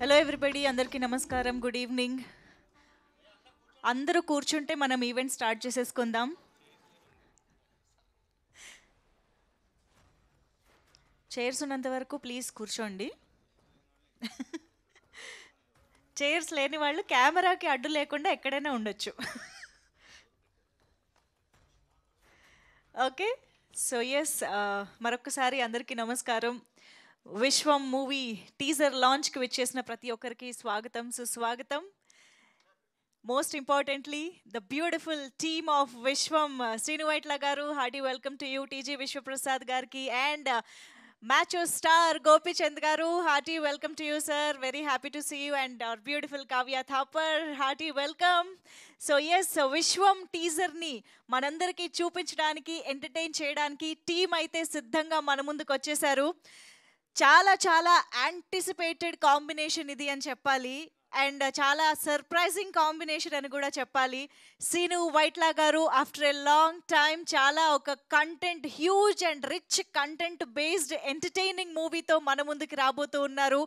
Hello everybody, అందరికీ నమస్కారం. Good evening. అందరూ కూర్చుంటే మనం ఈవెంట్ స్టార్ట్ చేసేసుకుందాం. చైర్స్ ఉన్నంత వరకు ప్లీజ్ కూర్చోండి. చైర్స్ లేని వాళ్ళు కెమెరాకి అడ్డు లేకుండా ఎక్కడైనా ఉండొచ్చు. ఓకే, సో ఎస్, మరొకసారి అందరికీ నమస్కారం. విశ్వం మూవీ టీజర్ లాంచ్కి విచ్చేసిన ప్రతి ఒక్కరికి స్వాగతం, సుస్వాగతం. Most importantly, the beautiful team of Vishwam, Srinu Vaitla garu, hearty welcome to you, TG Vishwaprasad garki, and Macho star Gopi Chand garu, hearty welcome to you, sir. Very happy to see you, and our beautiful Kavya Thapar, hearty welcome. So yes, Vishwam teaser ni manandariki చూపించడానికి entertain చేయడానికి team అయితే సిద్ధంగా మన ముందుకు వచ్చేసారు. చాలా చాలా anticipated combination ఇది అని చెప్పాలి, అండ్ చాలా సర్ప్రైజింగ్ కాంబినేషన్ అని కూడా చెప్పాలి. సీను వైట్లా గారు ఆఫ్టర్ ఎ లాంగ్ టైమ్ చాలా ఒక content, huge and rich content based entertaining మూవీతో మన ముందుకు రాబోతూ ఉన్నారు.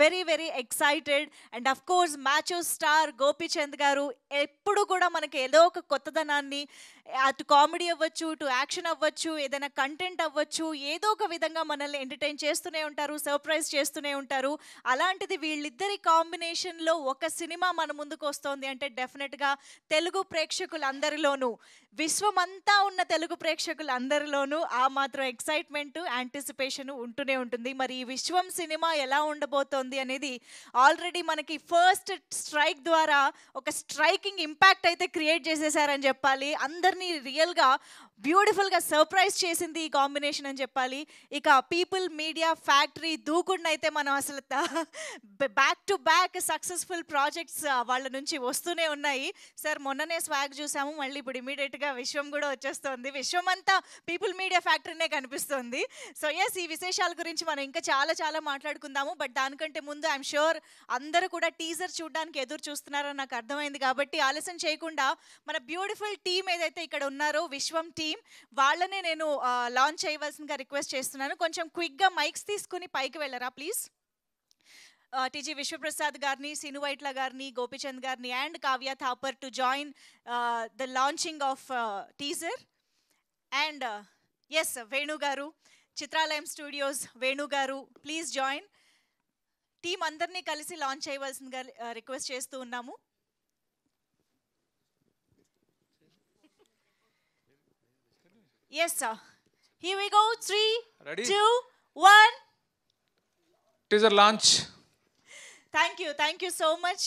Very very excited. And of course మ్యాచో star Gopichand గారు ఎప్పుడు కూడా మనకి ఏదో ఒక కొత్తదనాన్ని, అటు కామెడీ అవ్వచ్చు, ఇటు యాక్షన్ అవ్వచ్చు, ఏదైనా కంటెంట్ అవ్వచ్చు, ఏదో ఒక విధంగా మనల్ని ఎంటర్టైన్ చేస్తూనే ఉంటారు, సర్ప్రైజ్ చేస్తూనే ఉంటారు. అలాంటిది వీళ్ళిద్దరి కాంబినేషన్లో ఒక సినిమా మన ముందుకు వస్తోంది అంటే డెఫినెట్గా తెలుగు ప్రేక్షకులందరిలోనూ, విశ్వమంతా ఉన్న తెలుగు ప్రేక్షకులందరిలోనూ ఆ మాత్రం ఎక్సైట్మెంట్, యాంటిసిపేషన్ ఉంటూనే ఉంటుంది. మరి ఈ విశ్వం సినిమా ఎలా ఉండబోతోంది అనేది ఆల్రెడీ మనకి ఫస్ట్ స్ట్రైక్ ద్వారా ఒక స్ట్రైకింగ్ ఇంపాక్ట్ అయితే క్రియేట్ చేసేసారని చెప్పాలి. అందరినీ రియల్గా బ్యూటిఫుల్గా సర్ప్రైజ్ చేసింది ఈ కాంబినేషన్ అని చెప్పాలి. ఇక పీపుల్ మీడియా ఫ్యాక్టరీ దూకుడినైతే మనం అసలు back to back successful projects వాళ్ళ నుంచి వస్తూనే ఉన్నాయి. సార్ మొన్ననే స్వాగ్ చూసాము, మళ్ళీ ఇప్పుడు ఇమీడియట్గా విశ్వం కూడా వచ్చేస్తుంది. విశ్వం అంతా పీపుల్ మీడియా ఫ్యాక్టరీనే కనిపిస్తుంది. సో ఎస్, ఈ విశేషాల గురించి మనం ఇంకా చాలా చాలా మాట్లాడుకుందాము. బట్ దానికంటే ముందు ఐఎమ్ షూర్ అందరూ కూడా టీజర్ చూడడానికి ఎదురు చూస్తున్నారని నాకు అర్థమైంది. కాబట్టి ఆలస్యం చేయకుండా మన బ్యూటిఫుల్ టీమ్ ఏదైతే ఇక్కడ ఉన్నారో, విశ్వం టీం, వాళ్ళనే నేను లాంచ్ చేయవలసిందిగా రిక్వెస్ట్ చేస్తున్నాను. కొంచెం క్విక్గా మైక్స్ తీసుకుని పైకి వెళ్ళరా ప్లీజ్. టీజీ విశ్వప్రసాద్ గారిని, సీను వైట్ల గారిని, గోపిచంద్ గారిని and Kavya Thapar to join the launching of teaser. And yes, Venu గారు, చిత్రాలయం స్టూడియోస్ వేణు గారు, ప్లీజ్ జాయిన్. టీం అందరినీ కలిసి లాంచ్ చేయవలసిందిగా రిక్వెస్ట్ చేస్తూ ఉన్నాము. Yes, sir. Here we go. 3, Ready? 2, 1. Teaser launch. Thank you so much.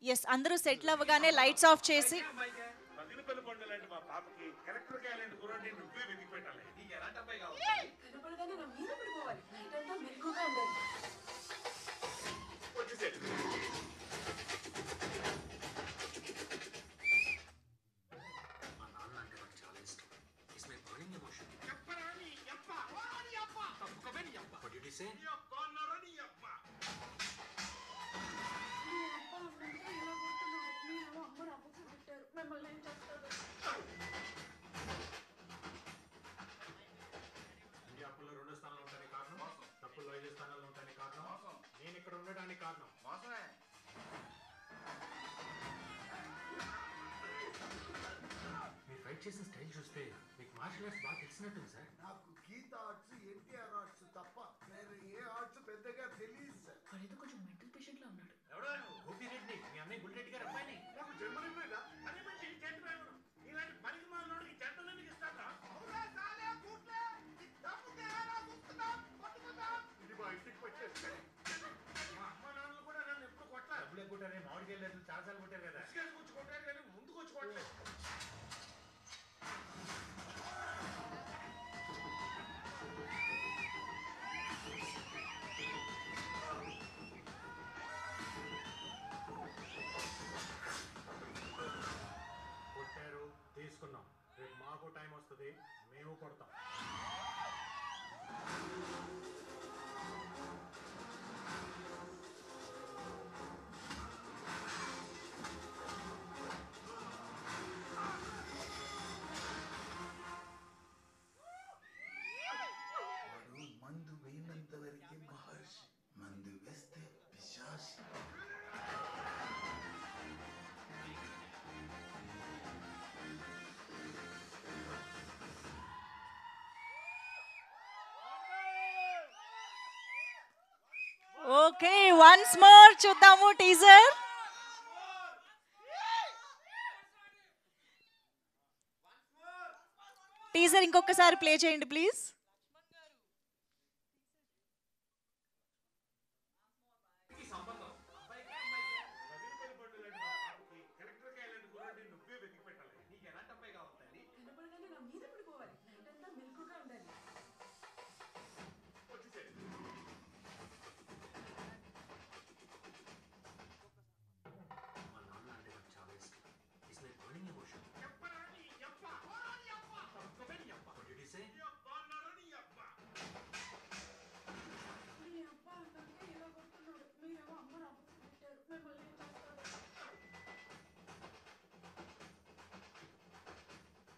Yes, అందరూ సెటిల్ అవ్వగానే లైట్స్ ఆఫ్ చేసి చేసిన స్టైల్ చూస్తే మీకు మార్షల్ ఆర్ట్స్ బాగా తెలిసినట్టుంది సార్. నాకు గీత ఆర్ట్స్, ఎన్టీఆర్ ఆర్ట్స్ తప్ప వేరే ఏ ఆర్ట్స్ పెద్దగా తెలియదు సార్. వాడేదో కొంచెం మెంటల్ పేషెంట్ లా ఉన్నాడు. ఎవడో గోపి రెడ్డి, మీ అన్నయ్య బుల్లెట్ గారు అబ్బాయిని. నాకు జన్మనివ్వలేదా? అనే మనిషి చెంటరాయను. ఇలాంటి పనికి మాలోడికి చెంటలని ఇస్తాడా? అవునా సాలే కూట్లే. తప్పుకే ఎలా చూస్తున్నా? పట్టుకున్నా. ఇది మా ఇంటికి వచ్చేస్తే. మా అమ్మ నాన్నలు కూడా నన్ను ఎప్పుడు కొట్టలేదు. డబ్బులు కొట్టారే, మామిడికి వెళ్ళలేదు, చాలాసార్లు కొట్టారు కదా. ఇసుకేసి కూర్చు కొట్టారు కానీ ముందుకు వచ్చి కొట్టలేదు. కొట్టారు, తీసుకున్నాం. రేపు మాకు టైం వస్తుంది, మేము కొడతాం. ఓకే, వన్స్ మోర్ చూద్దాము టీజర్. టీజర్ ఇంకొకసారి ప్లే చేయండి ప్లీజ్.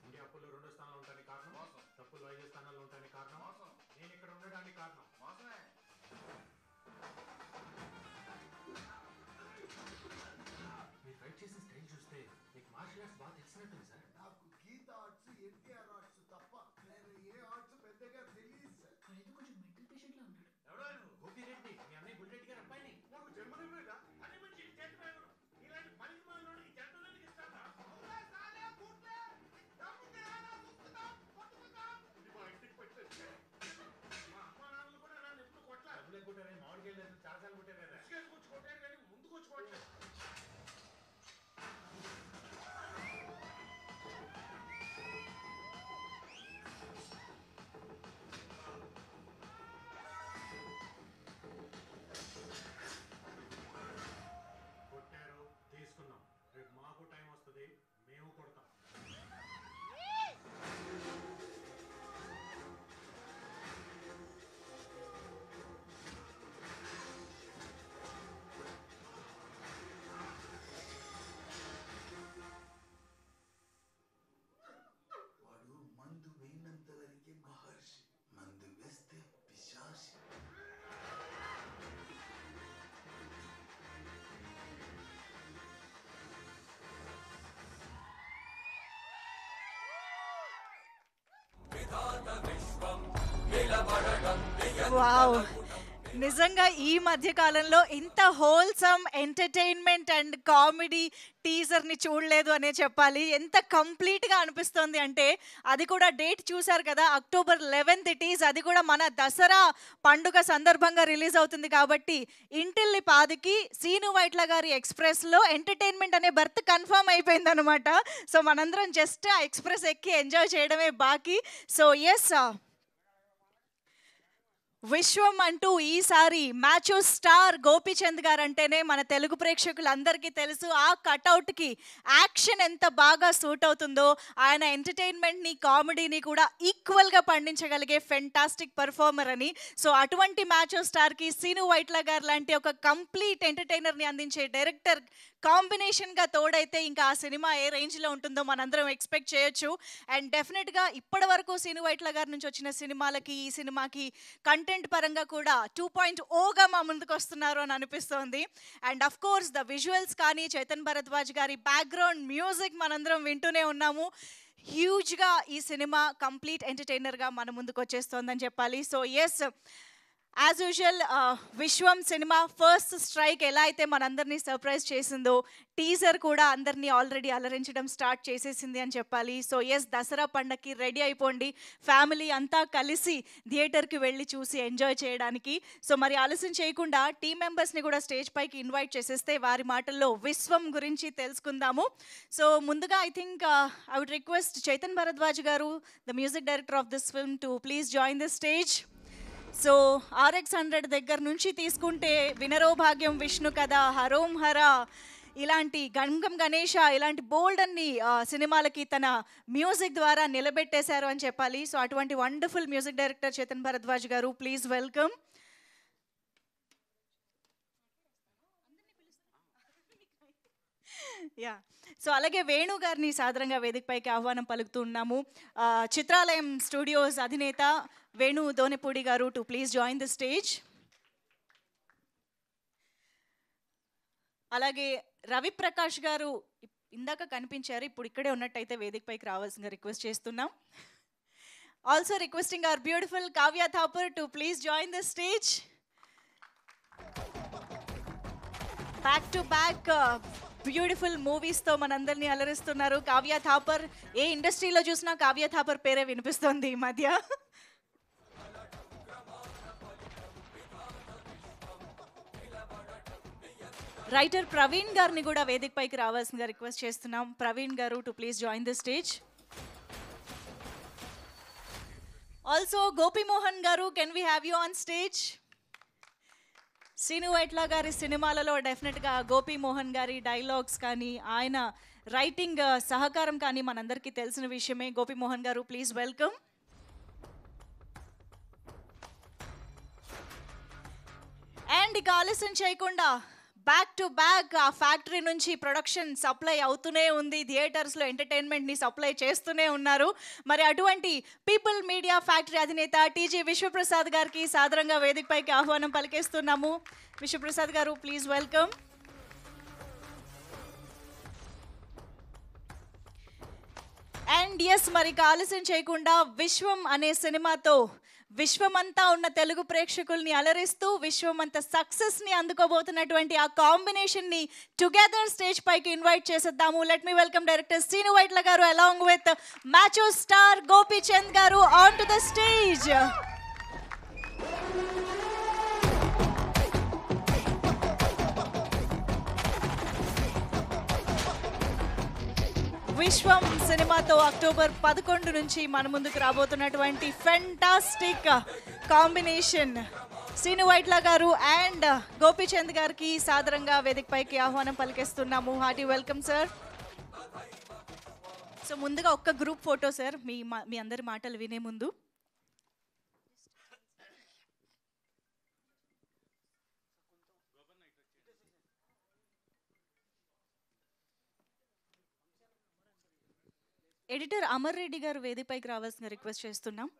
ఇండియా అప్పుల్లో 2వ స్థానంలో ఉండడానికి కారణం, తప్పులు 5వ స్థానాల్లో ఉండడానికి కారణం, నేను ఇక్కడ ఉండడానికి కారణం. మీరు ఫైట్ చేసిన స్టైల్ చూస్తే మీకు మార్షల్ ఆర్ట్స్ బాగా తెలిసినట్టుంది సార్. నాకు గీత ఆర్ట్స్ ఎన్టీఆర్ ఆర్ట్స్ తప్ప నేను ఏ ఆర్ట్స్ పెద్దగా తెలియదు సార్. కొంచెం మెంటల్ పేషెంట్ లా ఉన్నాడు. ఎవడా నువ్వు? గోపిరెడ్డి, మీ అన్నయ్య బుల్రెడ్డి గారు అబ్బాయిని. నాకు జన్మనివ్వలేదా? అనే మనిషి జెట్ డ్రైవర్. ఇలాంటి పనికి మాలినోడికి జన్మలోనికి ఇస్తారా? అవునా సాలే కూట్లే. దమ్ముకే రానా చూస్తున్నా, కొట్టుకుందా. ఇది మా ఇంటికి పట్టేస్తే. మా అమ్మా నాన్నలు కూడా నన్ను ఎప్పుడు కొట్టలేదు. డబ్బులు కొట్టారని మామిడికాయలు లేదు, చాలాసార్లు కొట్టారు. ఇసుకేసుకొచ్చి కొట్టారు కానీ ముందుకు వచ్చి కొట్టలేదు. కొట్టారు, తీసుకున్నాం. రేపు మాకు టైం వస్తుంది, మేము కొడతాం. వాడు మందు వేయినంత వరకే మహర్షి, మందు వేస్తే పిశాచి. వావ్, నిజంగా ఈ మధ్య కాలంలో ఇంత హోల్సమ్ ఎంటర్టైన్మెంట్ అండ్ కామెడీ టీజర్ని చూడలేదు అనే చెప్పాలి. ఎంత కంప్లీట్గా అనిపిస్తుంది అంటే, అది కూడా డేట్ చూశారు కదా, October 11th ఇట్ ఈజ్. అది కూడా మన దసరా పండుగ సందర్భంగా రిలీజ్ అవుతుంది కాబట్టి ఇంటిల్లి పాదికి సీను వైట్ల గారి ఎక్స్ప్రెస్లో ఎంటర్టైన్మెంట్ అనే బర్త్ కన్ఫర్మ్ అయిపోయింది అనమాట. సో మనందరం జస్ట్ ఆ ఎక్స్ప్రెస్ ఎక్కి ఎంజాయ్ చేయడమే బాకీ. సో ఎస్, విశ్వం అంటూ ఈసారి మ్యాచో స్టార్ గోపీచంద్ గారు అంటేనే మన తెలుగు ప్రేక్షకులందరికీ తెలుసు. ఆ కటౌట్కి యాక్షన్ ఎంత బాగా సూట్ అవుతుందో, ఆయన ఎంటర్టైన్మెంట్ని కామెడీని కూడా ఈక్వల్గా పండించగలిగే ఫెంటాస్టిక్ పర్ఫార్మర్ అని. సో అటువంటి మ్యాచో స్టార్కి సీను వైట్ల గారు లాంటి ఒక కంప్లీట్ ఎంటర్టైనర్ని అందించే డైరెక్టర్ కాంబినేషన్గా తోడైతే ఇంకా ఆ సినిమా ఏ రేంజ్లో ఉంటుందో మనందరం ఎక్స్పెక్ట్ చేయొచ్చు. అండ్ డెఫినెట్గా ఇప్పటి వరకు సీను వైట్ల గారి నుంచి వచ్చిన సినిమాలకి ఈ సినిమాకి కంటెంట్ పరంగా కూడా 2.0గా మా ముందుకు వస్తున్నారు అని అనిపిస్తోంది. And of course the visuals కానీ, చేతన్ భరద్వాజ్ గారి బ్యాక్గ్రౌండ్ మ్యూజిక్ మనందరం వింటూనే ఉన్నాము. హ్యూజ్గా ఈ సినిమా కంప్లీట్ ఎంటర్టైనర్గా మన ముందుకు వచ్చేస్తోందని చెప్పాలి. సో ఎస్, యాజ్ యూజువల్ విశ్వం సినిమా ఫస్ట్ స్ట్రైక్ ఎలా అయితే మనందరినీ సర్ప్రైజ్ చేసిందో, టీజర్ కూడా అందరినీ ఆల్రెడీ అలరించడం స్టార్ట్ చేసేసింది అని చెప్పాలి. సో ఎస్, దసరా పండగకి రెడీ అయిపోండి, ఫ్యామిలీ అంతా కలిసి థియేటర్కి వెళ్ళి చూసి ఎంజాయ్ చేయడానికి. సో మరి ఆలస్యం చేయకుండా టీం మెంబర్స్ని కూడా స్టేజ్ పైకి ఇన్వైట్ చేసేస్తే వారి మాటల్లో విశ్వం గురించి తెలుసుకుందాము. సో ముందుగా I think I would request Chetan Bharadwaj గారు, the music director of this film, to please join the stage. So RX100 దగ్గర నుంచి తీసుకుంటే వినరో భాగ్యం, విష్ణు కథ, హరోం హర, ఇలాంటి గంగం గణేష, ఇలాంటి బోల్డ్ అన్ని సినిమాలకి తన మ్యూజిక్ ద్వారా నిలబెట్టేశారు అని చెప్పాలి. సో అటువంటి wonderful music director Chetan Bharadwaj గారు, ప్లీజ్ వెల్కమ్. యా, సో అలాగే వేణు గారిని సాదరంగా వేదికపైకి ఆహ్వానం పలుకుతున్నాము. చిత్రాలయం స్టూడియోస్ అధినేత వేణు దోనెపూడి గారు, to please join the stage. అలాగే రవి ప్రకాష్ గారు ఇందాక కనిపించారు, ఇప్పుడు ఇక్కడే ఉన్నట్టయితే వేదికపైకి రావాల్సిందిగా రిక్వెస్ట్ చేస్తున్నాం. Also requesting our beautiful Kavya Thapar to please join the stage. Back to back beautiful మూవీస్తో మనందరినీ అలరిస్తున్నారు కావ్య థాపర్. ఏ ఇండస్ట్రీలో చూసినా కావ్య థాపర్ పేరే వినిపిస్తోంది ఈ మధ్య. రైటర్ ప్రవీణ్ గారిని కూడా వేదికపైకి రావాల్సిందిగా రిక్వెస్ట్ చేస్తున్నాం. ప్రవీణ్ గారు to please join the stage. Also Gopimohan గారు, can we have you on stage? Srinu Vaitla గారి సినిమాలలో డెఫినెట్గా గోపిమోహన్ గారి డైలాగ్స్ కానీ ఆయన రైటింగ్ సహకారం కానీ మనందరికీ తెలిసిన విషయమే. గోపిమోహన్ గారు ప్లీజ్ వెల్కమ్. అండ్ ఇక ఆలస్యం చేయకుండా బ్యాక్ టు బ్యాక్ ఆ ఫ్యాక్టరీ నుంచి ప్రొడక్షన్ సప్లై అవుతూనే ఉంది, థియేటర్స్లో ఎంటర్టైన్మెంట్ని సప్లై చేస్తూనే ఉన్నారు. మరి అటువంటి పీపుల్ మీడియా ఫ్యాక్టరీ అధినేత టీజీ విశ్వప్రసాద్ గారికి సాదరంగా వేదికపైకి ఆహ్వానం పలికేస్తున్నాము. విశ్వప్రసాద్ గారు ప్లీజ్ వెల్కమ్. అండ్ ఎస్, మరి ఆలస్యం చేయకుండా విశ్వం అనే సినిమాతో విశ్వమంతా ఉన్న తెలుగు ప్రేక్షకుల్ని అలరిస్తూ విశ్వమంతా సక్సెస్ని అందుకోబోతున్నటువంటి ఆ కాంబినేషన్ని టుగెదర్ స్టేజ్ పైకి ఇన్వైట్ చేసేద్దాము. Let me welcome director Srinu Vaitla గారు along with macho star Gopichand గారు on to the stage. Viswam సినిమాతో అక్టోబర్ 11 నుంచి మన ముందుకు రాబోతున్నటువంటి ఫెంటాస్టిక్ కాంబినేషన్ శ్రీను వైట్ల గారు అండ్ గోపీచంద్ గారికి సాదరంగా వేదికపైకి ఆహ్వానం పలికేస్తున్నాము. Hearty welcome sir. సో ముందుగా ఒక్క గ్రూప్ ఫోటో సార్, మీ అందరి మాటలు వినే ముందు. ఎడిటర్ అమర్ రెడ్డి గారు వేదికపైకి రావాల్సిన రిక్వెస్ట్ చేస్తున్నాం.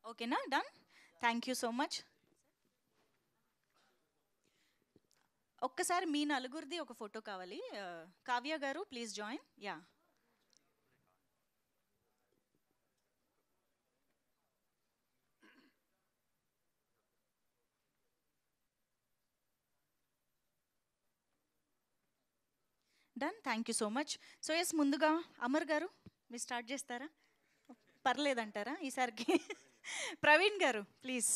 ఓకేనా, done. Thank you so much. ఒక్కసారి మీ నలుగురిది ఒక ఫోటో కావాలి. కావ్య గారు please join. Yeah, done. Thank you so much. So yes, ముందుగా అమర్ గారు మీరు స్టార్ట్ చేస్తారా? పర్లేదంటారా ఈసారికి? ప్రవీణ్ గారు ప్లీజ్.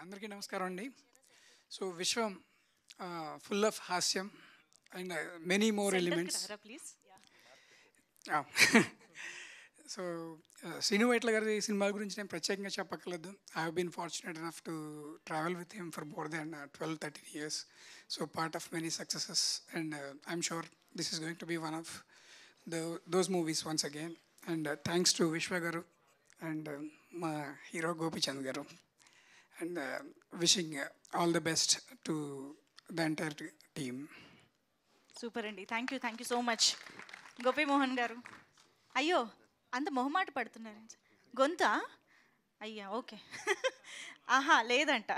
అందరికీ నమస్కారం అండి. సో విశ్వం ఫుల్ ఆఫ్ హాస్యం and many more elements. Please. So Srinu Vaitla గారి సినిమాల గురించి నేను ప్రత్యేకంగా చెప్పక్కర్లేదు. I have been fortunate enough to travel with him for more than 12-13 years. So part of many successes and I'm sure this is going to be one of those movies once again. And thanks to Vishwa garu and my hero Gopichand garu, and wishing all the best to the entire team. Super అండి, thank you so much. Gopimohan గారు, అయ్యో అంత మొహమాట పడుతున్నారు గొంతా? అయ్యా okay. ఆహా లేదంట.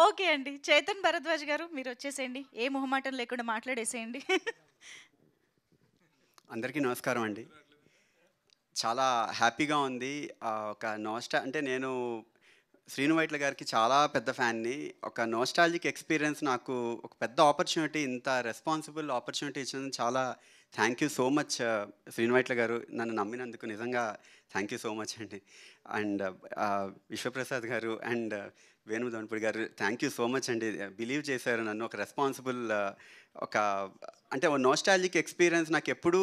Okay అండి, చేతన్ భరద్వాజ్ గారు మీరు వచ్చేసేయండి, ఏ మొహమాటం లేకుండా మాట్లాడేసేయండి. అందరికీ నమస్కారం అండి. చాలా హ్యాపీగా ఉంది. ఒక అంటే నేను శ్రీను వైట్ల గారికి చాలా పెద్ద ఫ్యాన్ని. ఒక నోస్టాలజిక్ ఎక్స్పీరియన్స్, నాకు ఒక పెద్ద ఆపర్చునిటీ, ఇంత రెస్పాన్సిబుల్ ఆపర్చునిటీ ఇచ్చినందుకు చాలా thank you so much Srinu Vaitla గారు. నన్ను నమ్మినందుకు నిజంగా థ్యాంక్ యూ సో మచ్ అండి. అండ్ విశ్వప్రసాద్ గారు అండ్ వేణుదోన్పూడి గారు థ్యాంక్ యూ సో మచ్ అండి. బిలీవ్ చేశారు నన్ను ఒక రెస్పాన్సిబుల్, ఒక అంటే ఒక నోస్టాలజిక్ ఎక్స్పీరియన్స్. నాకు ఎప్పుడూ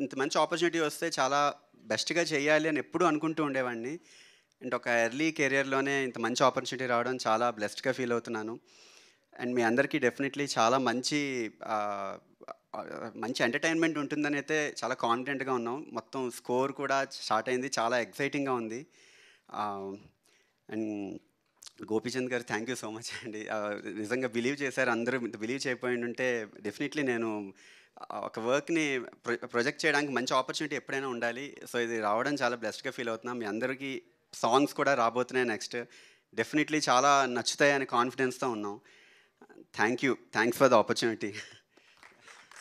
ఇంత మంచి ఆపర్చునిటీ వస్తే చాలా బెస్ట్గా చేయాలి అని ఎప్పుడూ అనుకుంటూ ఉండేవాడిని. అండ్ ఒక ఎర్లీ కెరియర్లోనే ఇంత మంచి ఆపర్చునిటీ రావడం చాలా బ్లెస్డ్గా ఫీల్ అవుతున్నాను. అండ్ మీ అందరికీ డెఫినెట్లీ చాలా మంచి మంచి ఎంటర్టైన్మెంట్ ఉంటుందని అయితే చాలా కాన్ఫిడెంట్గా ఉన్నాం. మొత్తం స్కోర్ కూడా స్టార్ట్ అయింది, చాలా ఎక్సైటింగ్గా ఉంది. అండ్ గోపీచంద్ గారు థ్యాంక్ యూ సో మచ్ అండి. నిజంగా బిలీవ్ చేశారు, అందరూ బిలీవ్ చేయకపోయి ఉంటే డెఫినెట్లీ నేను ఒక వర్క్ని ప్రొజెక్ట్ చేయడానికి మంచి ఆపర్చునిటీ ఎప్పుడైనా ఉండాలి. సో ఇది రావడం చాలా బ్లెస్డ్గా ఫీల్ అవుతున్నాం. మీ అందరికీ సాంగ్స్ కూడా రాబోతున్నాయి నెక్స్ట్, డెఫినెట్లీ చాలా నచ్చుతాయని కాన్ఫిడెన్స్తో ఉన్నాం. Thanks for the opportunity.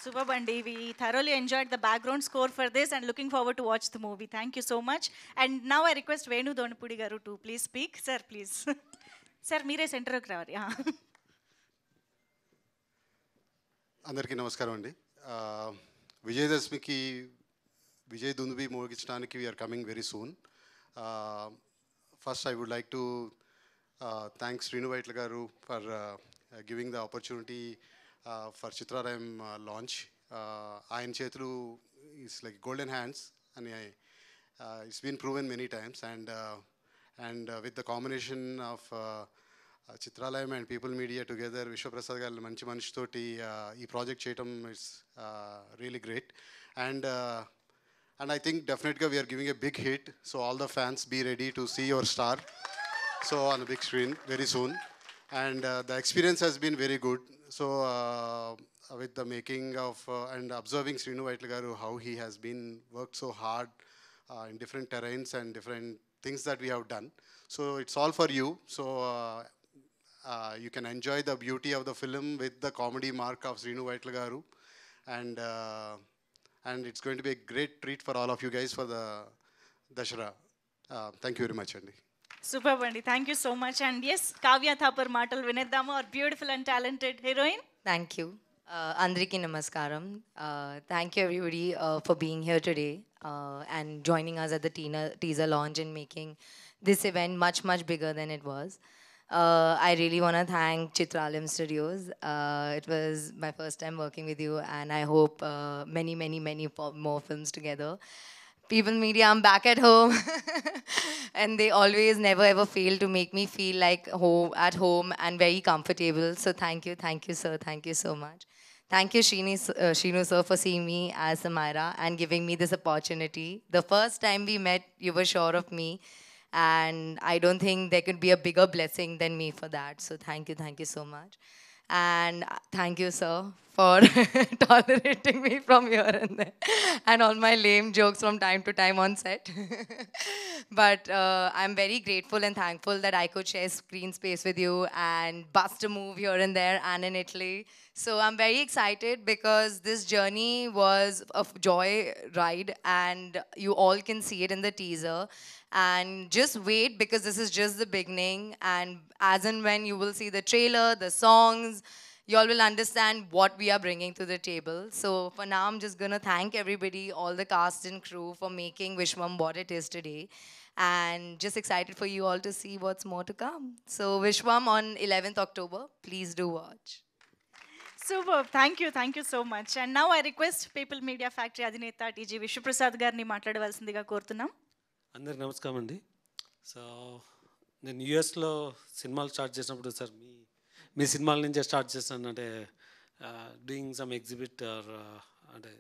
Superb, Andy. We thoroughly enjoyed the background score for this and looking forward to watch the movie. Thank you so much. And now I request Venu Donapudi garu to please speak. Sir, please. Sir, మీరే సెంటర్కి రావాలి. అందరికీ నమస్కారం అండి. విజయదశమికి విజయ్ దుందుబి మోగించడానికి we are coming very soon. First I would like to thank Srinu Vaitla గారు for giving the opportunity for Chitralayam launch. ఆయన చేతులు ఈస్ లైక్ గోల్డెన్ హ్యాండ్స్ అని it's been proven many times. And with the combination of Chitralayam and people media together, Vishwaprasad గారు మంచి మనిషితోటి ఈ project చేయటం it's really great. And I think definitely we are giving a big hit, so all the fans be ready to see your star so on the big screen very soon. And the experience has been very good. So with the making of and observing Srinu Vaitla garu, how he has been worked so hard in different terrains and different things that we have done. So it's all for you. So you can enjoy the beauty of the film with the comedy mark of Srinu Vaitla garu, and it's going to be a great treat for all of you guys for the Dashara. Thank you very much, Andy. Superb, Andy. Thank you so much. And yes, Kavya Thapar Matal Vineddamu, our beautiful and talented heroine. Thank you. Andriki Namaskaram. Thank you everybody for being here today and joining us at the teaser launch and making this event much, much bigger than it was. I really want to thank Chitralayam Studios. It was my first time working with you, and I hope many more films together. People Media, I'm back at home. And they always never ever fail to make me feel like at home and very comfortable. So thank you sir, thank you so much. Thank you Shinu sir for seeing me as Samira and giving me this opportunity. The first time we met, you were sure of me. And I don't think there could be a bigger blessing than me for that. So thank you so much. And thank you, sir, for tolerating me from here and there. And all my lame jokes from time to time on set. But I'm very grateful and thankful that I could share screen space with you and bust a move here and there and in Italy. So I'm very excited because this journey was a joy ride and you all can see it in the teaser. And just wait because this is just the beginning, and as and when you will see the trailer, the songs, you all will understand what we are bringing to the table. So for now, I'm just going to thank everybody, all the cast and crew for making Vishwam what it is today, and just excited for you all to see what's more to come. So Vishwam on 11th October, please do watch. Superb. Thank you so much. And now I request People Media Factory Adhineta TG Vishwaprasad గారిని మాట్లాడవలసిందిగా కోరుతున్నాం. అందరికి నమస్కారం అండి. So నేను యూఎస్లో సినిమాలు start చేసినప్పుడు సార్ మీ సినిమాల నుంచే స్టార్ట్ చేస్తాను, అంటే డూయింగ్ సమ్ ఎగ్జిబిట్ ఆర్ అంటే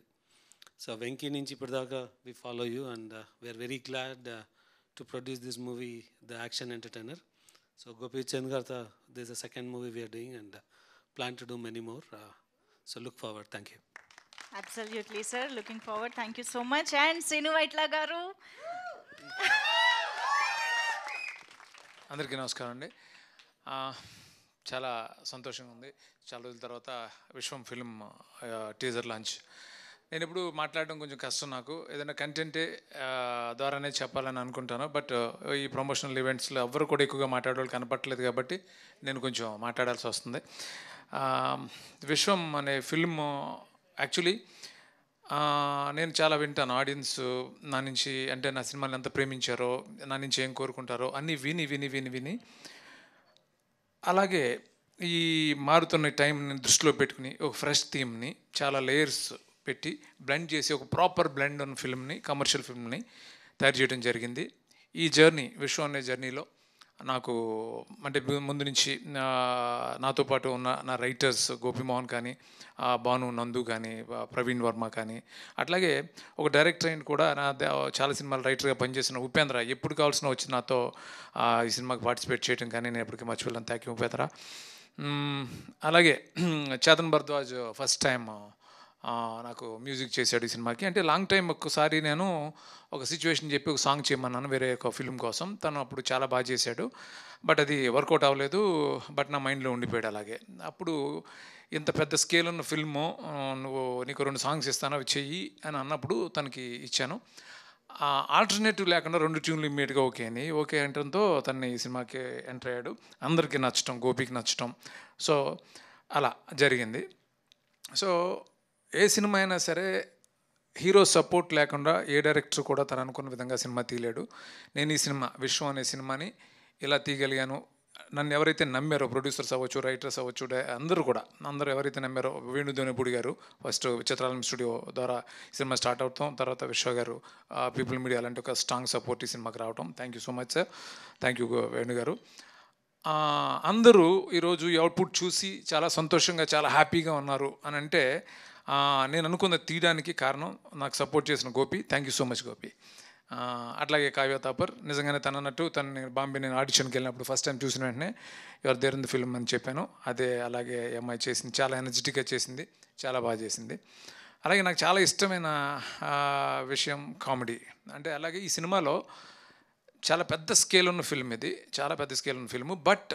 సో వెంకీ నుంచి ఇప్పటిదాకా we follow you and we are very glad to produce this movie the action entertainer. So Gopichand గారితో this the second movie we are doing and plan to do many more. So look forward. Thank you. Absolutely, sir. Looking forward. Thank you so much. And Srinu Vaitla garu. అందరికీ నమస్కారం అండి. చాలా సంతోషంగా ఉంది, చాలా రోజుల తర్వాత విశ్వం ఫిల్మ్ టీజర్ లాంచ్. నేను ఇప్పుడు మాట్లాడడం కొంచెం కష్టం, నాకు ఏదైనా కంటెంటే ద్వారానే చెప్పాలని అనుకుంటాను. బట్ ఈ ప్రమోషనల్ ఈవెంట్స్లో ఎవ్వరు కూడా ఎక్కువగా మాట్లాడేవాళ్ళు కనపట్లేదు కాబట్టి నేను కొంచెం మాట్లాడాల్సి వస్తుంది. విశ్వం అనే ఫిల్మ్ యాక్చువల్లీ నేను చాలా వింటాను, ఆడియన్స్ నా నుంచి అంటే నా సినిమాని ఎంత ప్రేమించారో, నా నుంచి ఏం కోరుకుంటారో అన్నీ విని విని విని విని అలాగే ఈ మారుతున్న టైంని దృష్టిలో పెట్టుకుని ఒక ఫ్రెష్ థీమ్ని చాలా లేయర్స్ పెట్టి బ్లెండ్ చేసి ఒక ప్రాపర్ బ్లెండ్ ఉన్న ఫిల్మ్ని, కమర్షియల్ ఫిల్మ్ని తయారు చేయడం జరిగింది. ఈ జర్నీ, విశ్వం అనే జర్నీలో నాకు అంటే ముందు నుంచి నాతో పాటు ఉన్న నా రైటర్స్ గోపిమోహన్ కానీ, భాను నందు కానీ, ప్రవీణ్ వర్మ కానీ, అట్లాగే ఒక డైరెక్టర్ అయిన కూడా చాలా సినిమాలు రైటర్గా పనిచేసిన ఉపేంద్ర ఎప్పుడు కావాల్సిన వచ్చి నాతో ఈ సినిమాకి పార్టిసిపేట్ చేయడం కానీ నేను ఎప్పటికీ మర్చిపోలేను. Thank you Upendra. అలాగే చేతన్ భరద్వాజ్ ఫస్ట్ టైం నాకు మ్యూజిక్ చేశాడు ఈ సినిమాకి. అంటే లాంగ్ టైం ఒక్కసారి నేను ఒక సిచ్యువేషన్ చెప్పి ఒక సాంగ్ చేయమన్నాను వేరే ఒక ఫిల్మ్ కోసం. తను అప్పుడు చాలా బాగా చేశాడు, బట్ అది వర్కౌట్ అవ్వలేదు. బట్ నా మైండ్లో ఉండిపోయాడు అలాగే. అప్పుడు ఇంత పెద్ద స్కేల్ ఉన్న ఫిల్ము నీకు 2 సాంగ్స్ ఇస్తాను అవి చెయ్యి అని అన్నప్పుడు తనకి ఇచ్చాను. ఆల్టర్నేటివ్ లేకుండా 2 ట్యూన్లు ఇమ్మీడియట్గా ఓకే అంటంతో తనని ఈ సినిమాకి ఎంటర్ అయ్యాడు. అందరికీ నచ్చటం, గోపికి నచ్చటం, సో అలా జరిగింది. సో ఏ సినిమా అయినా సరే హీరో సపోర్ట్ లేకుండా ఏ డైరెక్టర్ కూడా తను అనుకున్న విధంగా సినిమా తీయలేడు. నేను ఈ సినిమా విశ్వం అనే సినిమాని ఇలా తీయగలిగాను. నన్ను ఎవరైతే నమ్మారో, ప్రొడ్యూసర్స్ అవ్వచ్చు, రైటర్స్ అవ్వచ్చు, అందరూ ఎవరైతే నమ్మారో, వేణుధోనిపూడి గారు ఫస్ట్ చిత్రాలయం స్టూడియో ద్వారా సినిమా స్టార్ట్ అవుతాం, తర్వాత విశ్వ గారు, పీపుల్ మీడియా లాంటి ఒక స్ట్రాంగ్ సపోర్ట్ ఈ సినిమాకి రావటం. Thank you so much sir. Thank you Venu గారు. అందరూ ఈరోజు ఈ అవుట్పుట్ చూసి చాలా సంతోషంగా, చాలా హ్యాపీగా ఉన్నారు అని అంటే నేను అనుకున్న తీయడానికి కారణం నాకు సపోర్ట్ చేసిన Gopi. Thank you so much Gopi. అట్లాగే కావ్య తాపర్ నిజంగానే తను అన్నట్టు బాంబే నేను ఆడిషన్కి వెళ్ళినప్పుడు ఫస్ట్ టైం చూసిన వెంటనే you're there in the film అని చెప్పాను. అదే అలాగే అమ్మాయి చేసింది, చాలా ఎనర్జెటిక్గా చేసింది, చాలా బాగా చేసింది. అలాగే నాకు చాలా ఇష్టమైన విషయం కామెడీ. అంటే అలాగే ఈ సినిమాలో చాలా పెద్ద స్కేల్ ఉన్న ఫిల్మ్ ఇది, చాలా పెద్ద స్కేల్ ఉన్న ఫిల్ము. బట్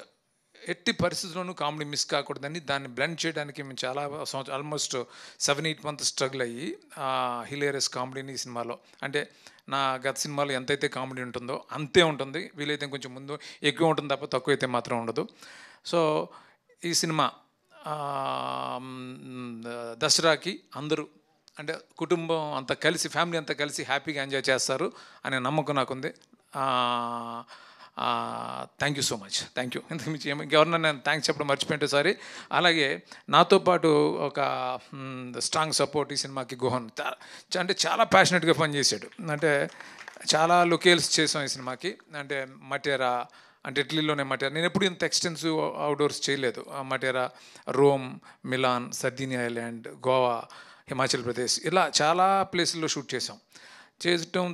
ఎట్టి పరిస్థితుల్లోనూ కామెడీ మిస్ కాకూడదని దాన్ని బ్లెండ్ చేయడానికి మేము చాలా ఆల్మోస్ట్ 7-8 మంత్స్ స్ట్రగుల్ అయ్యి హిలేరియస్ కామెడీని ఈ సినిమాలో, అంటే నా గత సినిమాలో ఎంతైతే కామెడీ ఉంటుందో అంతే ఉంటుంది, వీలైతే కొంచెం ముందు ఎక్కువ ఉంటుంది తప్ప తక్కువ అయితే మాత్రం ఉండదు. సో ఈ సినిమా దసరాకి అందరూ అంటే కుటుంబం అంతా కలిసి, ఫ్యామిలీ అంతా కలిసి హ్యాపీగా ఎంజాయ్ చేస్తారు అనే నమ్మకం నాకుంది. Thank you so much. Thank you. ఇంతకుమించి ఇంకెవరన్నా నేను థ్యాంక్స్ చెప్పడం మర్చిపోయింటే సారీ. అలాగే నాతో పాటు ఒక స్ట్రాంగ్ సపోర్ట్ ఈ సినిమాకి గుహన్, అంటే చాలా ప్యాషనెట్గా పనిచేశాడు. అంటే చాలా లొకేల్స్ చేసాం ఈ సినిమాకి. అంటే మటేరా, అంటే ఇటలీలోనే మటేరా. నేను ఎప్పుడు ఇంత ఎక్స్టెన్సివ్ అవుట్డోర్స్ చేయలేదు. Matera, Rome, Milan, Sardinia island, Goa, Himachal Pradesh, ఇలా చాలా ప్లేసుల్లో షూట్ చేయటం.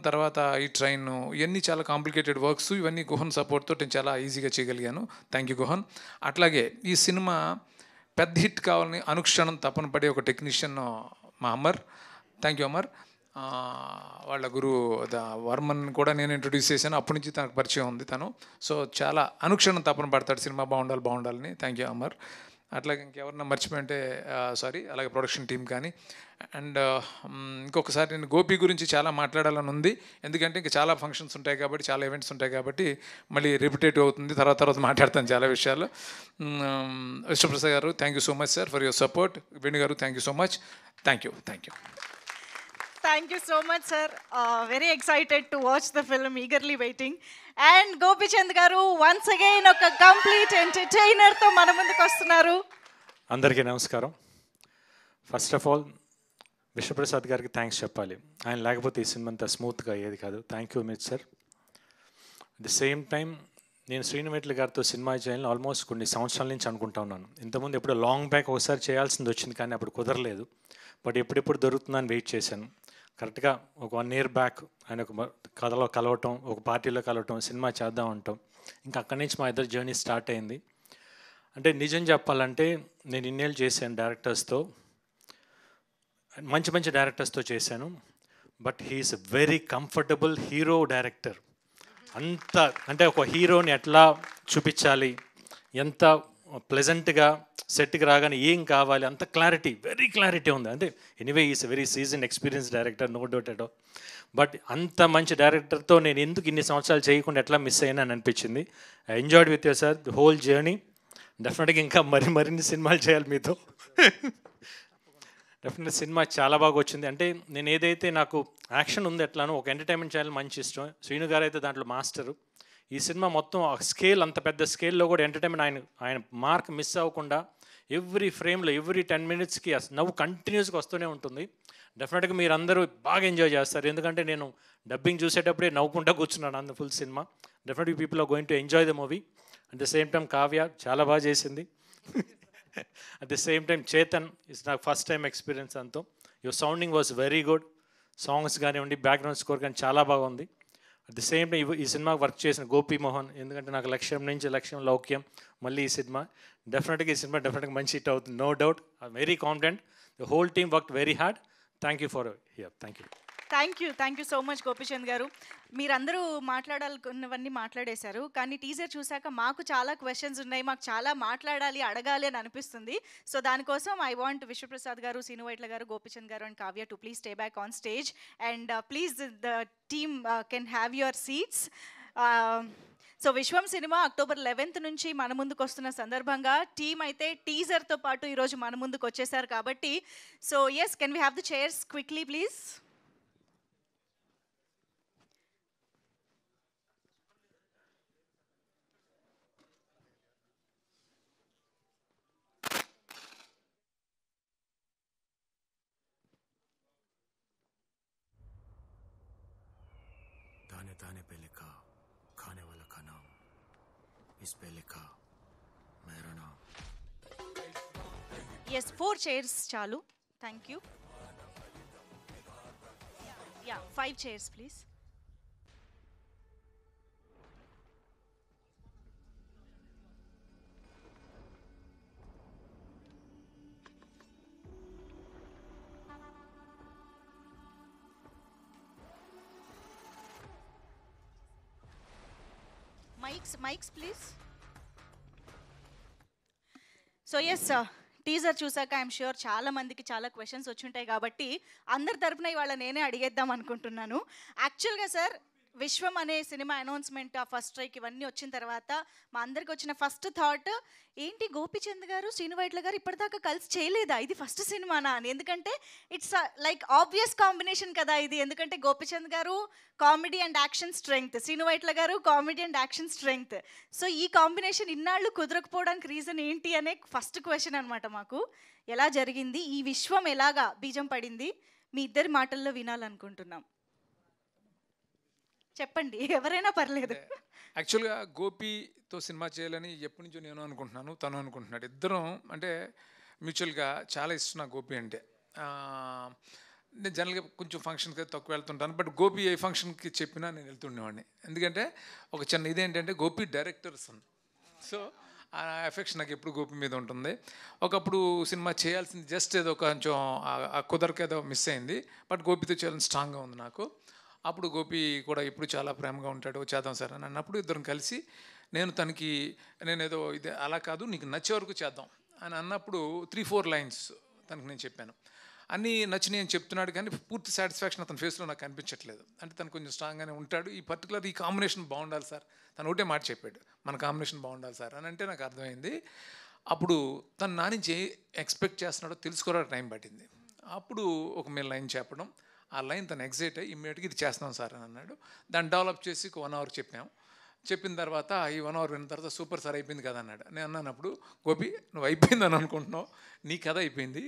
తర్వాత ఈ ట్రైన్, ఇవన్నీ చాలా కాంప్లికేటెడ్ వర్క్స్. ఇవన్నీ గుహన్ సపోర్ట్తో నేను చాలా ఈజీగా చేయగలిగాను. Thank you Guhan. అట్లాగే ఈ సినిమా పెద్ద హిట్ కావాలని అనుక్షణం తపన పడే ఒక టెక్నీషియన్ మా అమర్. Thank you Amar. వాళ్ళ గురువు వర్మన్ కూడా నేను ఇంట్రొడ్యూస్ చేశాను, అప్పటి నుంచి తనకు పరిచయం ఉంది తను. సో చాలా అనుక్షణం తపన పడతాడు సినిమా బాగుండాలని. Thank you Amar. అట్లాగే ఇంకెవరన్నా మర్చిపోయింటే సారీ. అలాగే ప్రొడక్షన్ టీం కానీ. అండ్ ఇంకొకసారి నేను గోపి గురించి చాలా మాట్లాడాలని ఉంది, ఎందుకంటే ఇంకా చాలా ఫంక్షన్స్ ఉంటాయి కాబట్టి, చాలా ఈవెంట్స్ ఉంటాయి కాబట్టి మళ్ళీ రిపిటేటివ్ అవుతుంది. తర్వాత మాట్లాడతాను చాలా విషయాలు. విశ్వప్రసాద్ గారు thank you so much sir for your support. Venu గారు thank you so much. Thank you. Thank you so much, sir. Very excited to watch the film, eagerly waiting. And Gopi Chand garu once again oka complete entertainer tho mana munduku vastunaru. అందరికీ నమస్కారం. First of all Vishwaprasad గారికి thanks చెప్పాలి. ఆయన లేకపోతే ఈ cinema అంతా స్మూత్గా అయ్యేది కాదు. థ్యాంక్ యూ మిట్ sir. At the same time నేను శ్రీనువైట్ల గారితో సినిమా చేయాలని ఆల్మోస్ట్ కొన్ని సంవత్సరాల నుంచి అనుకుంటా ఉన్నాను. ఇంతకుముందు ఎప్పుడో లాంగ్ బ్యాక్ ఒకసారి చేయాల్సింది వచ్చింది, కానీ అప్పుడు కుదరలేదు. బట్ ఎప్పుడెప్పుడు దొరుకుతుందని వెయిట్ చేశాను. కరెక్ట్గా ఒక 1 year బ్యాక్ ఆయన ఒక కథలో కలవటం, ఒక పార్టీలో కలవటం, సినిమా చేద్దాం అంటాం. ఇంకా అక్కడి నుంచి మా ఇద్దరు జర్నీ స్టార్ట్ అయింది. అంటే నిజం చెప్పాలంటే నేను ఇన్నేళ్ళు చేశాను డైరెక్టర్స్తో, మంచి డైరెక్టర్స్తో చేశాను. But he's very comfortable hero director. అంత అంటే ఒక హీరోని ఎట్లా చూపించాలి, ఎంత ప్లెజెంట్గా సెట్కి రాగానే ఏం కావాలి, అంత వెరీ క్లారిటీ ఉంది. అంటే anyway is very seasoned experience director, no doubt at all. But అంత మంచి డైరెక్టర్తో నేను ఎందుకు ఇన్ని సంవత్సరాలు చేయకుండా ఎట్లా మిస్ అయినా అని అనిపించింది. I enjoyed with you sir the whole journey. డెఫినెట్గా ఇంకా మరిన్ని సినిమాలు చేయాలి మీతో. డెఫినెట్గా సినిమా చాలా బాగా వచ్చింది. అంటే నేను ఏదైతే నాకు యాక్షన్ ఉంది ఎట్లానో ఒక ఎంటర్టైన్మెంట్ చేయాలి మంచి ఇష్టం. శ్రీను గారు అయితే దాంట్లో మాస్టరు. ఈ సినిమా మొత్తం స్కేల్, అంత పెద్ద స్కేల్లో కూడా ఎంటర్టైన్మెంట్ ఆయన మార్క్ మిస్ అవ్వకుండా ఎవ్రీ ఫ్రేమ్లో ఎవ్రీ 10 minutesకి నవ్వు కంటిన్యూస్గా వస్తూనే ఉంటుంది. డెఫినెట్గా మీరు అందరూ బాగా ఎంజాయ్ చేస్తారు, ఎందుకంటే నేను డబ్బింగ్ చూసేటప్పుడే నవ్వుకుంటూ కూర్చున్నాను అంత ఫుల్ సినిమా. Definitely people are going to enjoy the movie. At the same time Kavya చాలా బాగా చేసింది. At the same time Chetan it's నాకు ఫస్ట్ టైం ఎక్స్పీరియన్స్ అంతా. Your sounding was very good. Songs కానివ్వండి, బ్యాక్గ్రౌండ్ స్కోర్ కానీ చాలా బాగుంది. అట్ ది సేమ్ టైం ఈ సినిమా వర్క్ చేసిన గోపి మోహన్, ఎందుకంటే నాకు లక్ష్యం నుంచి లక్ష్యం లౌక్యం మళ్ళీ ఈ సినిమా డెఫినెట్గా డెఫినెట్గా మంచి హిట్ అవుతుంది, no doubt. I very confident. The whole team work very hard. Thank you for here. Thank you so much Gopichand గారు. మీరందరూ మాట్లాడాలనుకున్నవన్నీ మాట్లాడేశారు, కానీ టీజర్ చూశాక మాకు చాలా క్వశ్చన్స్ ఉన్నాయి, మాకు చాలా మాట్లాడాలి అడగాలి అని అనిపిస్తుంది. సో దానికోసం ఐ వాంట్ విశ్వప్రసాద్ గారు, సీను వైట్ల గారు, గోపిచంద్ గారు and Kavya to please stay back on stage and please the team can have your seats. So Vishwam cinema October 11th నుంచి మన ముందుకు వస్తున్న సందర్భంగా టీమ్ అయితే టీజర్తో పాటు ఈరోజు మన ముందుకు వచ్చేసారు కాబట్టి, so yes, can we have the chairs quickly please. दाने दाने पे लिखा खाने वाला का नाम, इस पे लिखा मेरा नाम. Yes, 4 chairs chalu. Thank you. Yeah, 5 chairs please. Mics please. So yes, teaser చూసాక ఐఎమ్ ష్యూర్ చాలా మందికి చాలా క్వశ్చన్స్ వచ్చుంటాయి కాబట్టి అందరి తరపున ఇవాళ నేనే అడిగేద్దాం అనుకుంటున్నాను. యాక్చువల్గా సార్, విశ్వం అనే సినిమా అనౌన్స్మెంట్, ఆ ఫస్ట్ స్ట్రైక్ ఇవన్నీ వచ్చిన తర్వాత మా అందరికి వచ్చిన ఫస్ట్ థాట్ ఏంటి, గోపిచంద్ గారు, శ్రీను వైట్ల గారు ఇప్పటిదాకా కలిసి చేయలేదా, ఇది ఫస్ట్ సినిమానా అని. ఎందుకంటే ఇట్స్ లైక్ ఆబ్వియస్ కాంబినేషన్ కదా ఇది, ఎందుకంటే గోపిచంద్ గారు comedy and action strength, Srinu Vaitla గారు comedy and action strength. So ఈ కాంబినేషన్ ఇన్నాళ్ళు కుదరకపోవడానికి రీజన్ ఏంటి అనే ఫస్ట్ క్వశ్చన్ అనమాట మాకు. ఎలా జరిగింది, ఈ విశ్వం ఎలాగా బీజం పడింది, మీ ఇద్దరి మాటల్లో వినాలనుకుంటున్నాం. చెప్పండి, ఎవరైనా పర్లేదు. యాక్చువల్గా గోపితో సినిమా చేయాలని ఎప్పటి నుంచో నేను అనుకుంటున్నాను, తను అనుకుంటున్నాడు. ఇద్దరం అంటే మ్యూచువల్గా చాలా ఇష్టం నాకు గోపి అంటే. నేను జనరల్గా కొంచెం ఫంక్షన్కి తక్కువ వెళ్తుంటాను, బట్ గోపి ఏ ఫంక్షన్కి చెప్పినా నేను వెళ్తుండేవాడిని. ఎందుకంటే ఒక చిన్న ఇదేంటంటే గోపి డైరెక్టర్స్, సో ఆ ఎఫెక్షన్ నాకు ఎప్పుడు గోపి మీద ఉంటుంది. ఒకప్పుడు సినిమా చేయాల్సింది జస్ట్ ఏదో కొంచెం కుదరకేదో మిస్ అయింది, బట్ గోపితో చేయాలని స్ట్రాంగ్గా ఉంది నాకు. అప్పుడు గోపి కూడా ఇప్పుడు చాలా ప్రేమగా ఉంటాడు, చేద్దాం సార్ అని అన్నప్పుడు ఇద్దరం కలిసి నేను ఏదో ఇది అలా కాదు, నీకు నచ్చే వరకు చేద్దాం అని అన్నప్పుడు 3-4 లైన్స్ తనకు నేను చెప్పాను. అన్నీ నచ్చినాయి అని చెప్తున్నాడు, కానీ పూర్తి సాటిస్ఫాక్షన్ అతని ఫేస్లో నాకు కనిపించట్లేదు. అంటే తను కొంచెం స్ట్రాంగ్గానే ఉంటాడు. ఈ కాంబినేషన్ బాగుండాలి సార్, తను ఒకటే మాట చెప్పాడు, మన కాంబినేషన్ బాగుండాలి సార్ అని. అంటే నాకు అర్థమైంది. అప్పుడు తను నా నుంచి ఎక్స్పెక్ట్ చేస్తున్నాడో తెలుసుకోవడానికి టైం పట్టింది. అప్పుడు ఒక మెయిన్ లైన్ చెప్పడం, ఆ లైన్ తను ఎగ్జైట్ అయ్యి ఇమ్మీడియట్గా ఇది చేస్తున్నాం సార్ అని అన్నాడు. దాన్ని డెవలప్ చేసి 1 hour చెప్పాం. చెప్పిన తర్వాత ఈ 1 hour విన్న తర్వాత సూపర్ సార్ అయిపోయింది కదా అన్నాడు. నేను అన్నప్పుడు, గోపి నువ్వు అయిపోయిందని అనుకుంటున్నావు, నీ కథ అయిపోయింది,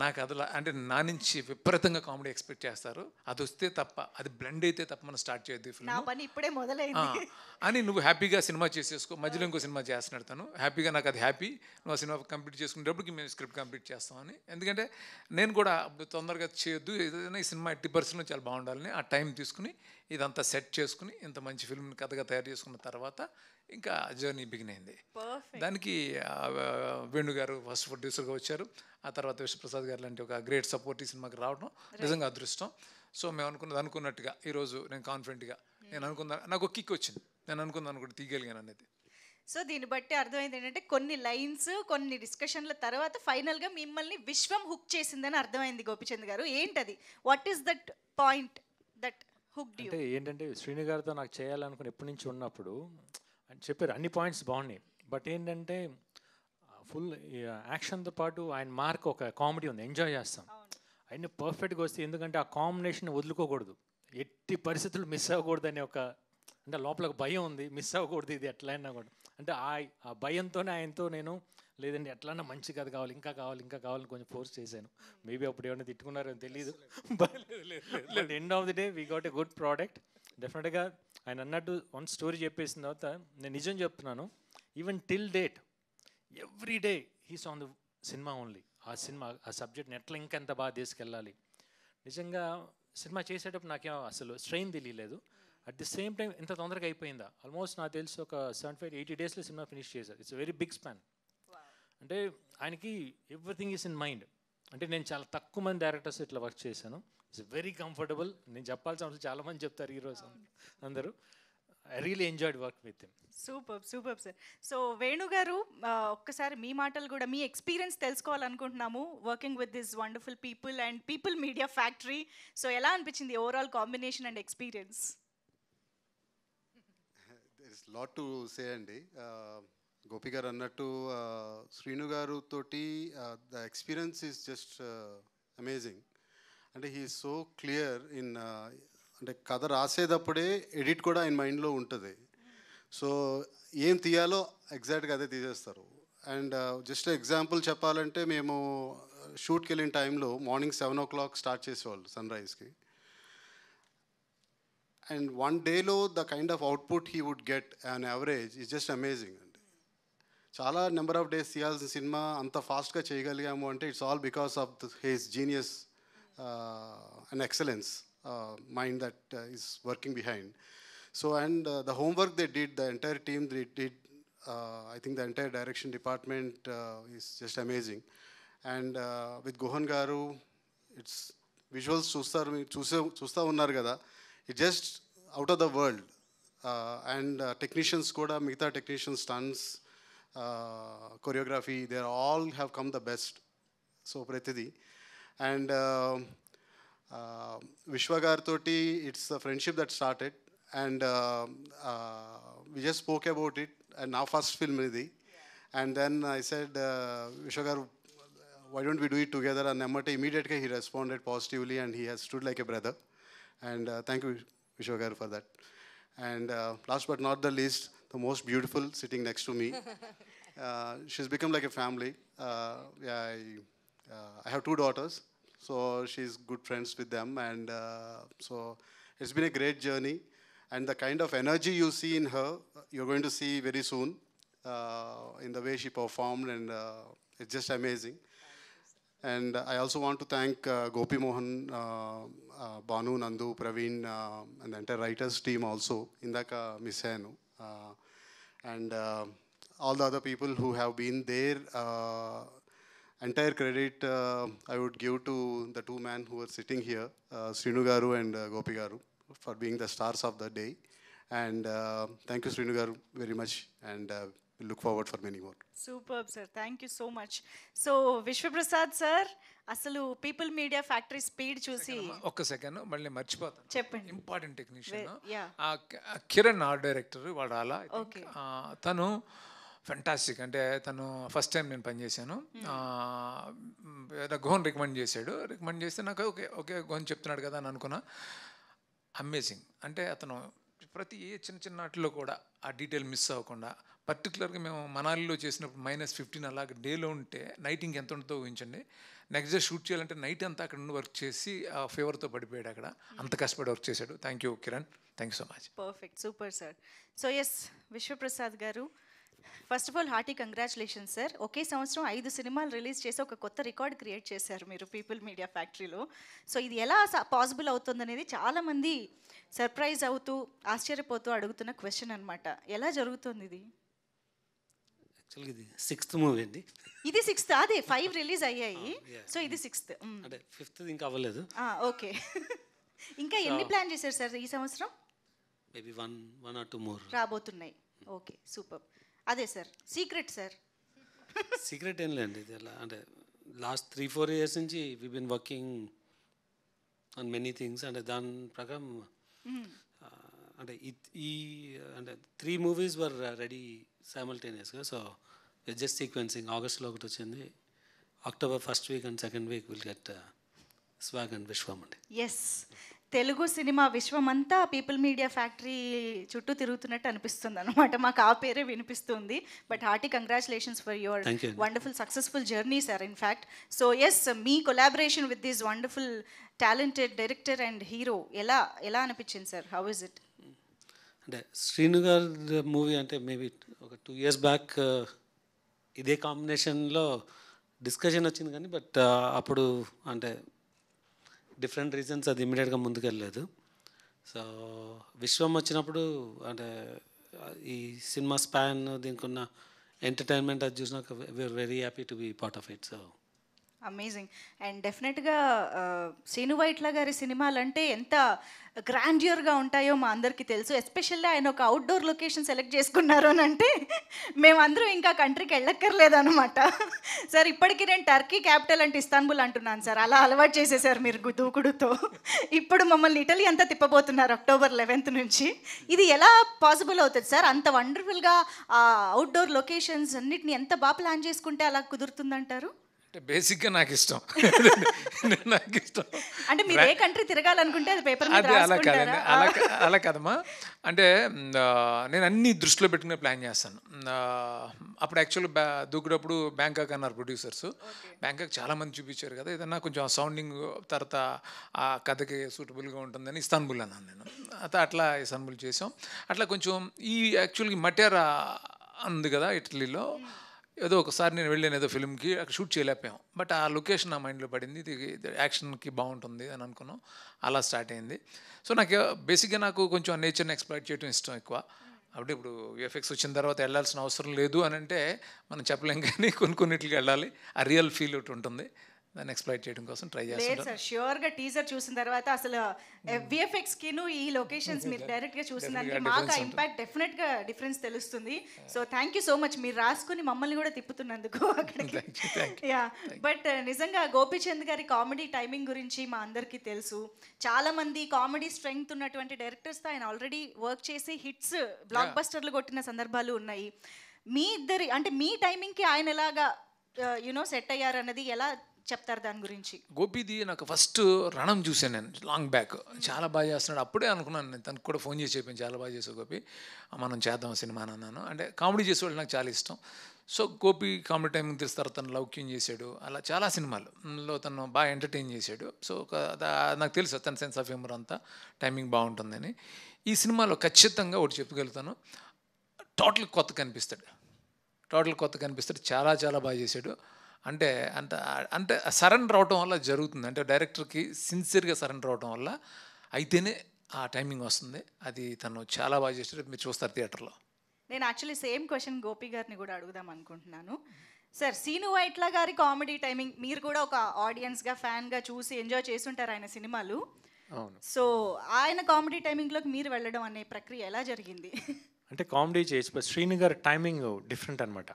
నా కథలా అంటే నా నుంచి విపరీతంగా కామెడీ ఎక్స్పెక్ట్ చేస్తారు, అది వస్తే తప్ప, అది బ్లెండ్ అయితే తప్ప మనం స్టార్ట్ చేయొద్దు ఫిల్మ్ ఇప్పుడే మొదలైంది అని నువ్వు హ్యాపీగా సినిమా చేసేసుకో. మధ్యలో ఇంకో సినిమా చేస్తున్నాడు తను, హ్యాపీగా నాకు అది హ్యాపీ, నువ్వు ఆ సినిమా కంప్లీట్ చేసుకునేటప్పటికి మేము స్క్రిప్ట్ కంప్లీట్ చేస్తామని. ఎందుకంటే నేను కూడా తొందరగా చేయొద్దు, ఏదైనా ఈ సినిమా 80% చాలా బాగుండాలని ఆ టైం తీసుకుని ఇదంతా సెట్ చేసుకుని ఇంత మంచి ఫిల్మ్ని కథగా తయారు చేసుకున్న తర్వాత ఇంకా జర్నీ బిగిన్ అయింది. దానికి వేణుగారు ఫస్ట్ ప్రొడ్యూసర్గా వచ్చారు, ఆ తర్వాత విశ్వప్రసాద్ గారు లాంటి ఒక గ్రేట్ సపోర్ట్ ఈ సినిమాకి రావడం నిజంగా అదృష్టం. సో మేము అనుకున్నట్టుగా ఈరోజు నేను కాన్ఫిడెంట్గా నాకు ఒక కిక్ వచ్చింది, నేను అనుకున్నాను తీయగలిగాను అనేది. సో దీన్ని బట్టి అర్థమైంది ఏంటంటే కొన్ని లైన్స్, కొన్ని డిస్కషన్ల తర్వాత ఫైనల్గా మిమ్మల్ని విశ్వం హుక్ చేసిందని అర్థమైంది గోపిచంద్ గారు. ఏంటది, what is that point that hook you? అంటే ఏంటంటే శ్రీను గారితో నాకు చేయాలనుకుని ఎప్పటి నుంచి ఉన్నప్పుడు అని చెప్పారు, అన్ని పాయింట్స్ బాగున్నాయి, బట్ ఏంటంటే ఫుల్ యాక్షన్తో పాటు ఆయన మార్క్ ఒక కామెడీ ఉంది, ఎంజాయ్ చేస్తాం. ఆయన పర్ఫెక్ట్గా వస్తే, ఎందుకంటే ఆ కాంబినేషన్ వదులుకోకూడదు, ఎట్టి పరిస్థితులు మిస్ అవ్వకూడదు అనే ఒక, అంటే లోపల ఒక భయం ఉంది, మిస్ అవ్వకూడదు ఇది ఎట్లయినా కూడా. అంటే ఆ భయంతోనే ఆయనతో నేను లేదండి ఎట్లన్నా మంచి కథ కావాలి, ఇంకా కావాలి, ఇంకా కావాలని కొంచెం ఫోర్స్ చేశాను. మేబీ అప్పుడు ఏమైనా తిట్టుకున్నారని తెలియదు. But end of the day we got a good product. డెఫినెట్గా ఆయన అన్నట్టు వన్ స్టోరీ చెప్పేసిన తర్వాత నేను నిజం చెప్తున్నాను, even till date every day he's on the cinema only. ఆ సబ్జెక్ట్ని ఎట్లా ఇంకెంత బాగా తీసుకెళ్ళాలి. నిజంగా సినిమా చేసేటప్పుడు నాకేం అసలు స్ట్రెయిన్ తెలియలేదు. అట్ ది సేమ్ టైం ఇంత తొందరగా అయిపోయిందా, ఆల్మోస్ట్ నాకు తెలిసి ఒక 75-80 డేస్లో సినిమా ఫినిష్ చేశారు. It's very big span. అంటే ఆయనకి ఎవ్రీథింగ్ ఈస్ ఇన్ మైండ్. అంటే నేను చాలా తక్కువ మంది డైరెక్టర్స్ ఇట్లా వర్క్ చేశాను. It's very comfortable. నేను చెప్పాల్సిన అవసరం చాలామంది చెప్తారు ఈరోజు అందరూ. I really enjoyed work with him. Super sir. So Venu గారు, ఒక్కసారి మీ మాటలు కూడా, మీ ఎక్స్పీరియన్స్ తెలుసుకోవాలనుకుంటున్నాము working with this wonderful people and people media factory. So ఎలా అనిపించింది overall combination and experience? There is lot to say అండి. గోపి గారు అన్నట్టు శ్రీను గారు తోటి the experience is just amazing. అంటే he is so clear in, అంటే కథ రాసేటప్పుడే ఎడిట్ కూడా ఆయన మైండ్లో ఉంటుంది. సో ఏం తీయాలో ఎగ్జాక్ట్గా అదే తీసేస్తారు. అండ్ జస్ట్ ఎగ్జాంపుల్ చెప్పాలంటే మేము షూట్కి వెళ్ళిన టైంలో మార్నింగ్ 7 o'clock స్టార్ట్ చేసేవాళ్ళు సన్ రైజ్కి. అండ్ వన్ డేలో the kind of output he would get on average is just amazing అండి. చాలా నెంబర్ ఆఫ్ డేస్ తీయాల్సిన సినిమా అంత ఫాస్ట్గా చేయగలిగాము అంటే it's all because of his genius and excellence mind that is working behind. So and the homework they did, the entire team they did, I think the entire direction department is just amazing. And with Gohan garu, it's visuals చూస్తా ఉన్నారు కదా, it just out of the world. And technicians kuda, మిగతా technicians, stunts, choreography, they all have come the best. So pratidi and Vishwa Gartoti, it's a friendship that started, and we just spoke about it, and now first film idi. And then I said, Vishwa Gar, why don't we do it together? And immediately he responded positively, and he has stood like a brother. And thank you, Vishwa Gar, for that. And last but not the least, the most beautiful sitting next to me. She's become like a family. I have 2 daughters. So she's good friends with them, and so it's been a great journey. And the kind of energy you see in her, you're going to see very soon in the way she performed, and it's just amazing. And I also want to thank Gopi Mohan, Banu, Nandu, Praveen, and the entire writers team also, Indaka Misenu, and all the other people who have been there. Entire credit I would give to the 2 men who are sitting here, Srinu Garu and Gopi Garu, for being the stars of the day. And thank you, Srinu Garu, very much, and we look forward for many more. Superb, sir. Thank you so much. So Vishwaprasad sir, అసలు people media factory speed చూసి ఒక్క second మళ్ళీ మర్చిపోతాను. చెప్పండి. Important technician Yeah. Kiran, art director, వాడు రాలా. Okay. తను fantastic. అంటే తను ఫస్ట్ టైం నేను పనిచేశాను. గోహన్ రికమెండ్ చేస్తే నాకు ఓకే గోహన్ చెప్తున్నాడు కదా అని అనుకున్నా. అమేజింగ్. అంటే అతను ప్రతి చిన్న వాటిలో కూడా ఆ డీటెయిల్ మిస్ అవ్వకుండా, పర్టికులర్గా మేము మనాలిలో చేసినప్పుడు -15 అలాగే డేలో ఉంటే నైట్ ఇంకెంత ఉంటుందో ఊహించండి. నెక్స్ట్ డే షూట్ చేయాలంటే నైట్ అంతా అక్కడ నుండి వర్క్ చేసి ఆ ఫీవర్తో పడిపోయాడు అక్కడ. అంత కష్టపడి వర్క్ చేశాడు. Thank you Kiran, thank you so much. Perfect, super sir. So S Vishwaprasad గారు, first of all hearty congratulations sir. ఒకే సంవత్సరం 5 సినిమాలు రిలీజ్ చేసి ఒక కొత్త రికార్డ్ క్రియేట్ చేశారు మీరు పీపుల్ మీడియా ఫ్యాక్టరీలో. సో ఇది ఎలా పాసిబుల్ అవుతుందనేది చాలామంది సర్ప్రైజ్ అవుతూ ఆశ్చర్యపోతూ అడుగుతున్న క్వశ్చన్ అనమాట. ఎలా జరుగుతుంది ఇది? యాక్చువల్గా ఇది 6th మూవీ అండి. ఇది 6th, అదే 5 రిలీజ్ అయ్యాయి. సో ఇది 6th. అంటే 5th ఇంకా అవ్వలేదు. ఓకే. ఇంకా ఎన్ని ప్లాన్ చేశారు సార్ ఈ సంవత్సరం? మేబీ 1 or 2 more రాబోతున్నాయి. Okay, super. అదే సార్ సీక్రెట్ సార్. సీక్రెట్ ఏం లేండి. ఇది ఎలా అంటే లాస్ట్ 3-4 years నుంచి we been working on many things. అంటే దాని ప్రకారం అంటే ఈ అంటే 3 movies వర్ రెడీ సైమల్టేనియస్గా. So it's just sequencing. ఆగస్ట్లో ఒకటి వచ్చింది, October 1st week and 2nd week will get swag and Viswam అండి. ఎస్, తెలుగు సినిమా విశ్వమంతా పీపుల్ మీడియా ఫ్యాక్టరీ చుట్టూ తిరుగుతున్నట్టు అనిపిస్తుంది అనమాట. మాకు ఆ పేరే వినిపిస్తుంది. But hearty congratulations for your wonderful successful journey sir. In fact so yes, మీ collaboration with this wonderful talented director and hero ఎలా అనిపించింది సార్? How is it? అంటే శ్రీను గారి మూవీ అంటే మేబీ ఒక 2 years బ్యాక్ ఇదే కాంబినేషన్లో డిస్కషన్ వచ్చింది కానీ బట్ అప్పుడు అంటే డిఫరెంట్ రీజన్స్ అది ఇమీడియట్గా ముందుకెళ్ళలేదు. సో విశ్వం వచ్చినప్పుడు అంటే ఈ సినిమా స్పాన్ దీనికి ఉన్న ఎంటర్టైన్మెంట్ అది చూసినాక we're very happy to be part of it. So amazing. And డెఫినెట్గా శ్రీను వైట్ల గారి సినిమాలు అంటే ఎంత గ్రాండ్యూర్గా ఉంటాయో మా అందరికీ తెలుసు. ఎస్పెషల్లీ ఆయన ఒక అవుట్డోర్ లొకేషన్ సెలెక్ట్ చేసుకున్నారు అని అంటే మేమందరూ ఇంకా కంట్రీకి వెళ్ళక్కర్లేదన్నమాట. సార్ ఇప్పటికీ నేను టర్కీ క్యాపిటల్ అంటే ఇస్తాన్బుల్ అంటున్నాను సార్. అలా అలవాటు చేసేసారు మీరు దూకుడుతో. ఇప్పుడు మమ్మల్ని ఇటలీ అంతా తిప్పబోతున్నారు October 11th నుంచి. ఇది ఎలా పాసిబుల్ అవుతుంది సార్? అంత వండర్ఫుల్గా అవుట్డోర్ లొకేషన్స్ అన్నిటిని ఎంత బాగా ప్లాన్ చేసుకుంటే అలా కుదురుతుందంటారు? అంటే బేసిక్గా నాకు ఇష్టం. అంటే మీరు ఏ కంట్రీ తిరగాలనుకుంటే అది పేపర్ మీద అదే అలా కాదండి, రాసుకుంటారా? అలా కాదమ్మా. అంటే నేను అన్ని దృష్టిలో పెట్టుకునే ప్లాన్ చేస్తాను. అప్పుడు యాక్చువల్గా దూకుడప్పుడు బ్యాంకాక్ అన్నారు ప్రొడ్యూసర్స్. బ్యాంకాక్ చాలా మంది చూపించారు కదా, ఏదన్నా కొంచెం సౌండింగ్ తర్వాత ఆ కథకి సూటబుల్గా ఉంటుందని ఇస్తాన్బుల్ అన్నాను నేను. అట్లా ఇస్తాన్బుల్ చేసాం. అట్లా కొంచెం ఈ యాక్చువల్గా మటేరా ఉంది కదా ఇటలీలో, ఏదో ఒకసారి నేను వెళ్ళాను ఏదో ఫిల్మ్కి, అక్కడ షూట్ చేయలేకపోయాం. బట్ ఆ లొకేషన్ నా మైండ్లో పడింది, ఇది యాక్షన్కి బాగుంటుంది అని అనుకున్నాం. అలా స్టార్ట్ అయింది. సో నాకు బేసిక్గా నాకు కొంచెం నేచర్ని ఎక్స్ప్లోర్ చేయడం ఇష్టం ఎక్కువ. అప్పుడు ఇప్పుడు విఎఫ్ఎక్స్ వచ్చిన తర్వాత వెళ్ళాల్సిన అవసరం లేదు అని అంటే మనం చెప్పలేం, కానీ కొన్నిటికి వెళ్ళాలి. ఆ రియల్ ఫీల్ ఒకటి ఉంటుంది, దాన్ని ఎక్స్ప్లోర్ చేయడం కోసం ట్రై చేస్తాను. లేదు సార్, ష్యూర్గా టీజర్ చూసిన తర్వాత అసలు విఎఫ్ఎక్స్కిను ఈ లొకేషన్స్ మీరు డైరెక్ట్గా చూసిన దానికి మాకు ఆ ఇంపాక్ట్ డెఫినెట్గా డిఫరెన్స్ తెలుస్తుంది. So thank you so much మీరు రాసుకుని మమ్మల్ని కూడా తిప్పుతున్నందుకు అక్కడికి. యా, బట్ నిజంగా గోపీచంద్ గారి కామెడీ టైమింగ్ గురించి మా అందరికీ తెలుసు. చాలామంది కామెడీ స్ట్రెంగ్త్ ఉన్నటువంటి డైరెక్టర్స్తో ఆయన ఆల్రెడీ వర్క్ చేసి హిట్స్ బ్లాక్ బస్టర్లు కొట్టిన సందర్భాలు ఉన్నాయి. మీ ఇద్దరి అంటే మీ టైమింగ్కి ఆయన ఎలాగా సెట్ అయ్యారన్నది ఎలా చెప్తారు దాని గురించి? గోపీది నాకు ఫస్ట్ రణం చూసాను నేను లాంగ్ బ్యాక్, చాలా బాగా చేస్తున్నాడు. అప్పుడే అనుకున్నాను నేను, తనకు కూడా ఫోన్ చేసి చెప్పాను చాలా బాగా చేసావు గోపి, మనం చేద్దాం సినిమా అని అన్నాను. అంటే కామెడీ చేసేవాళ్ళు నాకు చాలా ఇష్టం. సో గోపి కామెడీ టైమింగ్ తెలుస్తారు, తను లౌక్యం చేశాడు, అలా చాలా సినిమాల్లో తను బాగా ఎంటర్టైన్ చేశాడు. సో నాకు తెలుసు తన సెన్స్ ఆఫ్ హ్యూమర్ అంతా టైమింగ్ బాగుంటుందని. ఈ సినిమాలో ఖచ్చితంగా ఒకటి చెప్పగలుగుతాను, టోటల్ కొత్త కనిపిస్తాడు, చాలా చాలా బాగా చేశాడు. అంటే అంటే సరెండర్ అవటం వల్ల జరుగుతుంది. అంటే డైరెక్టర్కి సిన్సియర్గా సరెండర్ అవటం వల్ల అయితేనే ఆ టైమింగ్ వస్తుంది. అది తను చాలా బాగా చేశాడు, మీరు చూస్తారు థియేటర్లో. నేను యాక్చువల్లీ సేమ్ క్వశ్చన్ గోపి గారిని కూడా అడుగుదాం అనుకుంటున్నాను. సార్ శ్రీను వైట్ల గారి కామెడీ టైమింగ్ మీరు కూడా ఒక ఆడియన్స్గా ఫ్యాన్గా చూసి ఎంజాయ్ చేస్తుంటారు ఆయన సినిమాలు. అవును. సో ఆయన కామెడీ టైమింగ్లోకి మీరు వెళ్ళడం అనే ప్రక్రియ ఎలా జరిగింది? అంటే కామెడీ చేయొచ్చు, శ్రీను గారి టైమింగ్ డిఫరెంట్ అనమాట.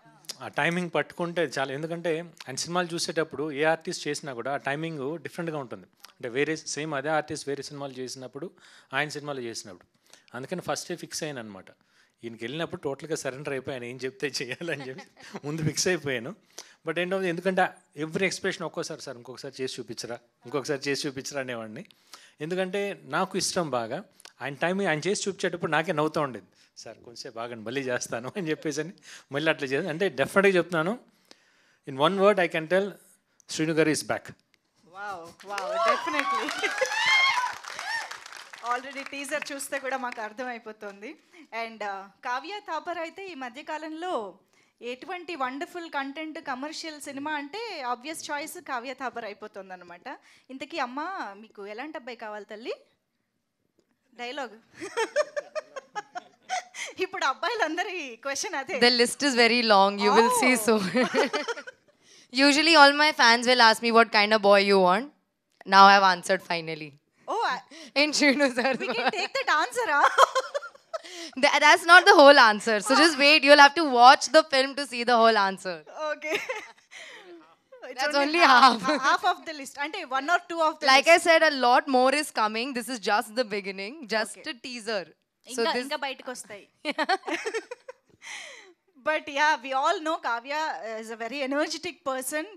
ఆ టైమింగ్ పట్టుకుంటే చాలా, ఎందుకంటే ఆయన సినిమాలు చూసేటప్పుడు ఏ ఆర్టిస్ట్ చేసినా కూడా ఆ టైమింగ్ డిఫరెంట్గా ఉంటుంది. అంటే వేరే సేమ్ అదే ఆర్టిస్ట్ వేరే సినిమాలు చేసినప్పుడు ఆయన సినిమాలు చేసినప్పుడు, అందుకని ఫస్టే ఫిక్స్ అయ్యాను అనమాట. ఈయనకి వెళ్ళినప్పుడు టోటల్గా సరెండర్ అయిపోయాను, ఏం చెప్తే చేయాలని చెప్పి ముందు ఫిక్స్ అయిపోయాను. బట్ ఏంటో ఎందుకంటే ఎవ్రీ ఎక్స్ప్రెషన్ ఒక్కోసారి సార్ ఇంకొకసారి చేసి చూపించరా అనేవాడిని. ఎందుకంటే నాకు ఇష్టం బాగా ఆయన టైమింగ్, ఆయన చేసి చూపించేటప్పుడు నాకే నవ్వుతూ ఉండేది, సార్ కొంచెం బాగా మళ్ళీ చేస్తాను అని చెప్పేసి మళ్ళీ అట్లా చేస్తాను. అంటే డెఫినెట్గా చెప్తున్నాను, in one word I can tell, Srinu గారు is back. Definitely already teaser చూస్తే కూడా మాకు అర్థమైపోతుంది. అండ్ కావ్య థాపర్ అయితే ఈ మధ్యకాలంలో ఎటువంటి వండర్ఫుల్ కంటెంట్ కమర్షియల్ సినిమా అంటే ఆబ్వియస్ చాయిస్ కావ్య థాపర్ అయిపోతుంది అనమాట. ఇంతకీ అమ్మ మీకు ఎలాంటి అబ్బాయి కావాలి తల్లి? డైలాగ్ ఇప్పుడు అబ్బాయిలందరి క్వశ్చన్ అదే. The list is very long, you will see soon. Usually all my fans will ask me what kind of boy you want. Now I've answered finally. Oh, in Shrinu sir. We can take that answer, That's not the whole answer. So just wait, you'll have to watch the film to see the whole answer. Okay. That's only half of the list. Ante 1 or 2 of the like list. I said, a lot more is coming. This is just the beginning, just a teaser. So ఇంకా బయటకు వస్తాయి. But yeah we all know Kavya is a very energetic person.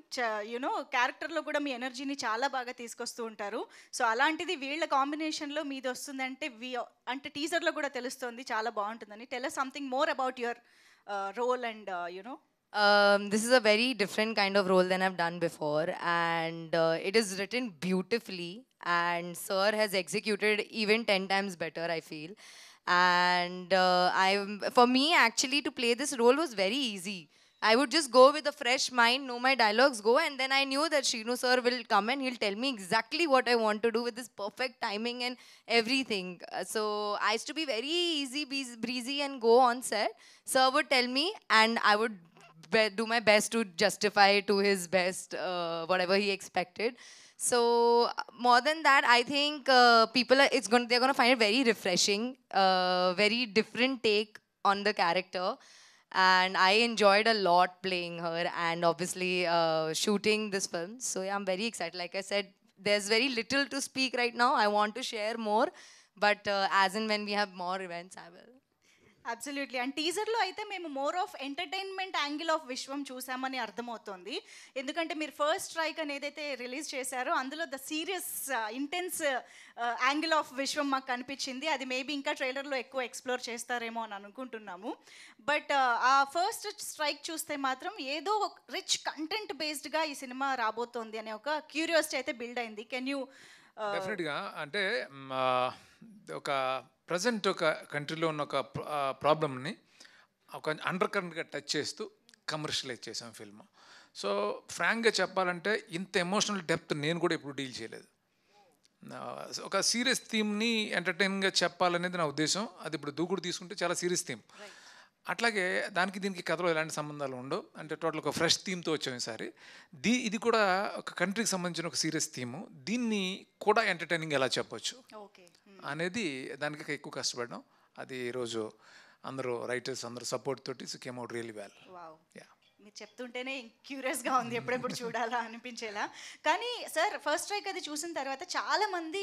You know క్యారెక్టర్లో కూడా మీ ఎనర్జీని చాలా బాగా తీసుకొస్తూ ఉంటారు. సో అలాంటిది వీళ్ళ కాంబినేషన్లో మీది వస్తుందంటే అంటే టీజర్లో కూడా తెలుస్తుంది చాలా బాగుంటుందని. Tell us something more about your role and you know. This is a very different kind of role than I've done before, and it is written beautifully, and Sir has executed even 10 times better, I feel. And for me, actually, to play this role was very easy. I would just go with a fresh mind, know my dialogues, go, and then I knew that Srinu sir will come and he'll tell me exactly what I want to do with this perfect timing and everything. So I used to be very easy, breezy, and go on set. Sir would tell me, and I would do my best to justify to his best whatever he expected. So more than that, I think they're going to find it very refreshing, very different take on the character. And I enjoyed a lot playing her and obviously shooting this film. So yeah, I'm very excited. Like I said, there's very little to speak right now. I want to share more, but as and when we have more events, I will. Absolutely. And టీజర్లో అయితే మేము more of entertainment angle of Viswam చూసామని అర్థమవుతుంది. ఎందుకంటే మీరు first strike అని ఏదైతే release చేశారో అందులో the serious intense angle of విశ్వం మాకు కనిపించింది. అది మేబీ ఇంకా ట్రైలర్లో ఎక్కువ ఎక్స్ప్లోర్ చేస్తారేమో అని అనుకుంటున్నాము. బట్ ఆ ఫస్ట్ స్ట్రైక్ చూస్తే మాత్రం ఏదో రిచ్ కంటెంట్ బేస్డ్గా ఈ సినిమా రాబోతోంది అనే ఒక క్యూరియాసిటీ అయితే బిల్డ్ అయింది. Can you? డెఫినెట్గా. అంటే ఒక ప్రజెంట్ ఒక కంట్రీలో ఉన్న ఒక ప్రాబ్లమ్ని ఒక అండర్ కరెంట్గా టచ్ చేస్తూ కమర్షియలైజ్ చేసాం ఫిల్మ్. సో ఫ్రాంక్గా చెప్పాలంటే ఇంత ఎమోషనల్ డెప్త్ నేను కూడా ఎప్పుడు డీల్ చేయలేదు. ఒక సీరియస్ థీమ్ని ఎంటర్టైన్గా చెప్పాలనేది నా ఉద్దేశం. అది ఇప్పుడు దూకుడు తీసుకుంటే చాలా సీరియస్ థీమ్. అట్లాగే దానికి దీనికి కథలో ఎలాంటి సంబంధాలు ఉండవు. అంటే టోటల్ ఒక ఫ్రెష్ థీమ్తో వచ్చాం ఈసారి. ఇది కూడా ఒక కంట్రీకి సంబంధించిన ఒక సీరియస్ థీము. దీన్ని కూడా ఎంటర్టైనింగ్ ఎలా చెప్పొచ్చు అనేది దానికి ఎక్కువ కష్టపడ్డాం. అది ఈరోజు అందరూ రైటర్స్ అందరూ సపోర్ట్ తోటి కేమ్ అవుట్ రియల్లీ వెల్. మీరు చెప్తుంటేనే క్యూరియస్గా ఉంది ఎప్పుడెప్పుడు చూడాలా అనిపించేలా. కానీ సార్ ఫస్ట్ స్ట్రైక్ అది చూసిన తర్వాత చాలామంది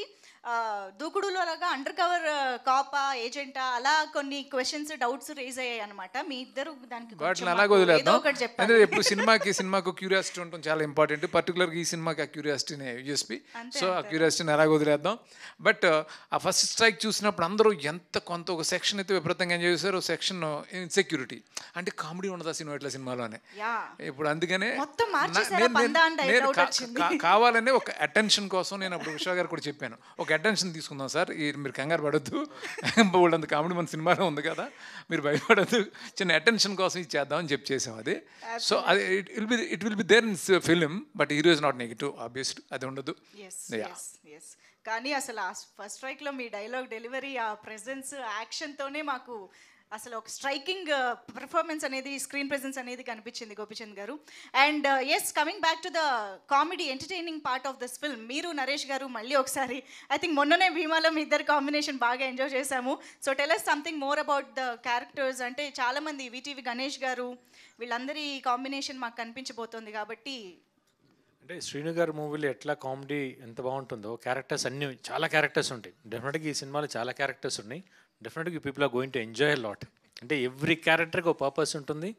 దూకుడులో లాగా అండర్ కవర్ కాపా ఏజెంటా అలా కొన్ని క్వశ్చన్స్ డౌట్స్ రేజ్ అయ్యాయి అనమాట. మీ ఇద్దరు దానికి వాటిని అలాగే వదిలేద్దాం. అంటే ఎప్పుడు సినిమాకు క్యూరియాసిటీ ఉంటుంది చాలా ఇంపార్టెంట్. పర్టికులర్గా ఈ సినిమాకి ఆ క్యూరియాసిటీనే యూఎస్పీ. సో ఆ క్యూరియాసిటీని అలాగే వదిలేద్దాం. బట్ ఆ ఫస్ట్ స్ట్రైక్ చూసినప్పుడు అందరూ కొంత ఒక సెక్షన్ అయితే విపరీతంగా ఎంజాయ్ చేశారు. సెక్షన్ ఇన్సెక్యూరిటీ అంటే కామెడీ ఉండదు ఆ సినిమాలోనే. ఇప్పుడు అందుకనే కావాలనే ఒక అటెన్షన్ కోసం నేను అప్పుడు విశ్వ గారు కూడా చెప్పాను, ఒక అటెన్షన్ తీసుకుందాం సార్, మీరు కంగారు పడొద్దు, వాళ్ళంత కామెడీ మన సినిమాలో ఉంది కదా, మీరు భయపడద్దు, చిన్న అటెన్షన్ కోసం ఇచ్చేద్దాం అని చేసాం అది. సో అది it will be there in film, but hero is not negative obviously, అది ఉండదు. కానీ అసలు ఆ ఫస్ట్ స్ట్రైక్లో మీ డైలాగ్ డెలివరీ, ఆ ప్రెజెన్స్, యాక్షన్తోనే మాకు అసలు ఒక స్ట్రైకింగ్ పర్ఫార్మెన్స్ అనేది, స్క్రీన్ ప్రెజెన్స్ అనేది కనిపించింది గోపిచంద్ గారు. And yes, coming back to the comedy entertaining part of this film, మీరు నరేష్ గారు మళ్ళీ ఒకసారి ఐ థింక్ మొన్ననే భీమాలో మీ ఇద్దరు కాంబినేషన్ బాగా ఎంజాయ్ చేశాము. So tell us something more about the characters. అంటే చాలామంది విటీవీ గణేష్ గారు వీళ్ళందరి కాంబినేషన్ మాకు కనిపించబోతోంది కాబట్టి. అంటే శ్రీను గారి మూవీలో ఎట్లా కామెడీ ఎంత బాగుంటుందో, క్యారెక్టర్స్ అన్నీ చాలా క్యారెక్టర్స్ ఉంటాయి. డెఫినెట్గా ఈ సినిమాలో చాలా క్యారెక్టర్స్ ఉన్నాయి. డెఫినెట్గా people are going to enjoy a lot. అంటే ఎవ్రీ క్యారెక్టర్కి ఒక పర్పస్ ఉంటుంది.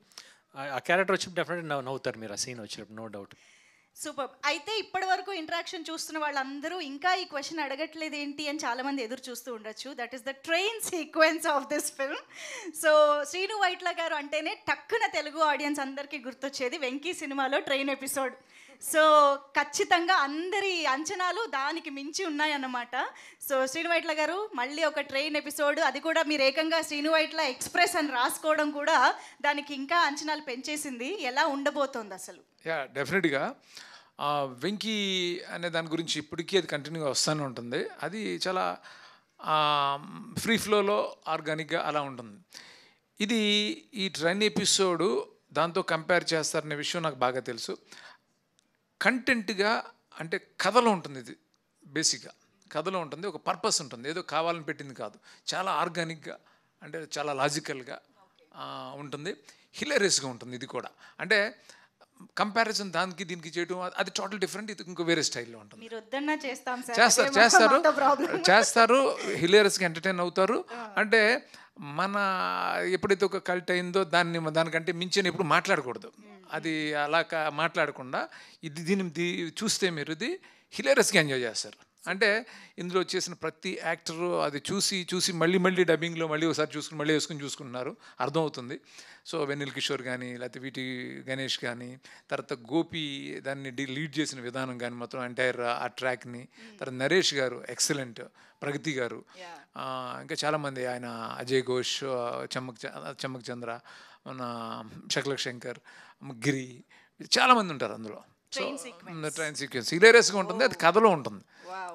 ఆ క్యారెక్టర్ వచ్చినప్పుడు డెఫినెట్గా నవ్వుతారు మీరు ఆ సీన్ వచ్చినప్పుడు, నో డౌట్. సూపర్. అయితే ఇప్పటి వరకు ఇంటరాక్షన్ చూస్తున్న వాళ్ళందరూ ఇంకా ఈ క్వశ్చన్ అడగట్లేదు ఏంటి అని చాలామంది ఎదురు చూస్తూ ఉండొచ్చు. That is the train sequence of this film. So Srinu Vaitla గారు అంటేనే టక్కున తెలుగు ఆడియన్స్ అందరికీ గుర్తొచ్చేది వెంకీ సినిమాలో ట్రైన్ ఎపిసోడ్. సో ఖచ్చితంగా అందరి అంచనాలు దానికి మించి ఉన్నాయన్నమాట. సో శ్రీను వైట్ల గారు మళ్ళీ ఒక ట్రైన్ ఎపిసోడ్, అది కూడా మీరు ఏకంగా శ్రీను వైట్ల ఎక్స్ప్రెస్ అని రాసుకోవడం కూడా దానికి ఇంకా అంచనాలు పెంచేసింది. ఎలా ఉండబోతోంది అసలు? డెఫినెట్గా వెంకీ అనే దాని గురించి ఇప్పటికీ అది కంటిన్యూగా వస్తూనే ఉంటుంది. అది చాలా ఫ్రీ ఫ్లోలో ఆర్గానిక్గా అలా ఉంటుంది. ఇది ఈ ట్రైన్ ఎపిసోడు దాంతో కంపేర్ చేస్తారనే విషయం నాకు బాగా తెలుసు. కంటెంట్గా అంటే కథలో ఉంటుంది, ఇది బేసిక్గా కథలో ఉంటుంది, ఒక పర్పస్ ఉంటుంది, ఏదో కావాలని పెట్టింది కాదు, చాలా ఆర్గానిక్గా అంటే చాలా లాజికల్గా ఉంటుంది, హిలేరియస్గా ఉంటుంది. ఇది కూడా అంటే కంపారిజన్ దానికి దీనికి చేయడం అది టోటల్ డిఫరెంట్. ఇది ఇంకో వేరే స్టైల్లో ఉంటుంది. మీరు వద్దన్నా చేస్తాం సార్. చేస్తారు హిలేరియస్గా ఎంటర్టైన్ అవుతారు. అంటే మన ఎప్పుడైతే ఒక కల్ట్ అయిందో దానికంటే మించిన ఎప్పుడు మాట్లాడకూడదు. అది అలా మాట్లాడకుండా దీన్ని చూస్తే మీరు ఇది హిలేరియస్గా ఎంజాయ్ చేస్తారు. అంటే ఇందులో వచ్చేసిన ప్రతి యాక్టరు అది చూసి మళ్ళీ డబ్బింగ్లో మళ్ళీ ఒకసారి చూసుకుంటున్నారు, అర్థమవుతుంది. సో వెన్నెల కిషోర్ కానీ, లేకపోతే వీటి గణేష్ కానీ, తర్వాత గోపి దాన్ని లీడ్ చేసిన విధానం కానీ, మొత్తం ఎంటైర్ ఆ ట్రాక్ని, తర్వాత నరేష్ గారు ఎక్సలెంట్, ప్రగతి గారు, ఇంకా చాలామంది, ఆయన అజయ్ ఘోష్, చమ్మక్ చంద్ర, మన శకలక్ శంకర్, గిరి, చాలామంది ఉంటారు అందులో. సో ట్రైన్ సీక్వెన్స్ హిలేరియస్గా ఉంటుంది, అది కథలో ఉంటుంది,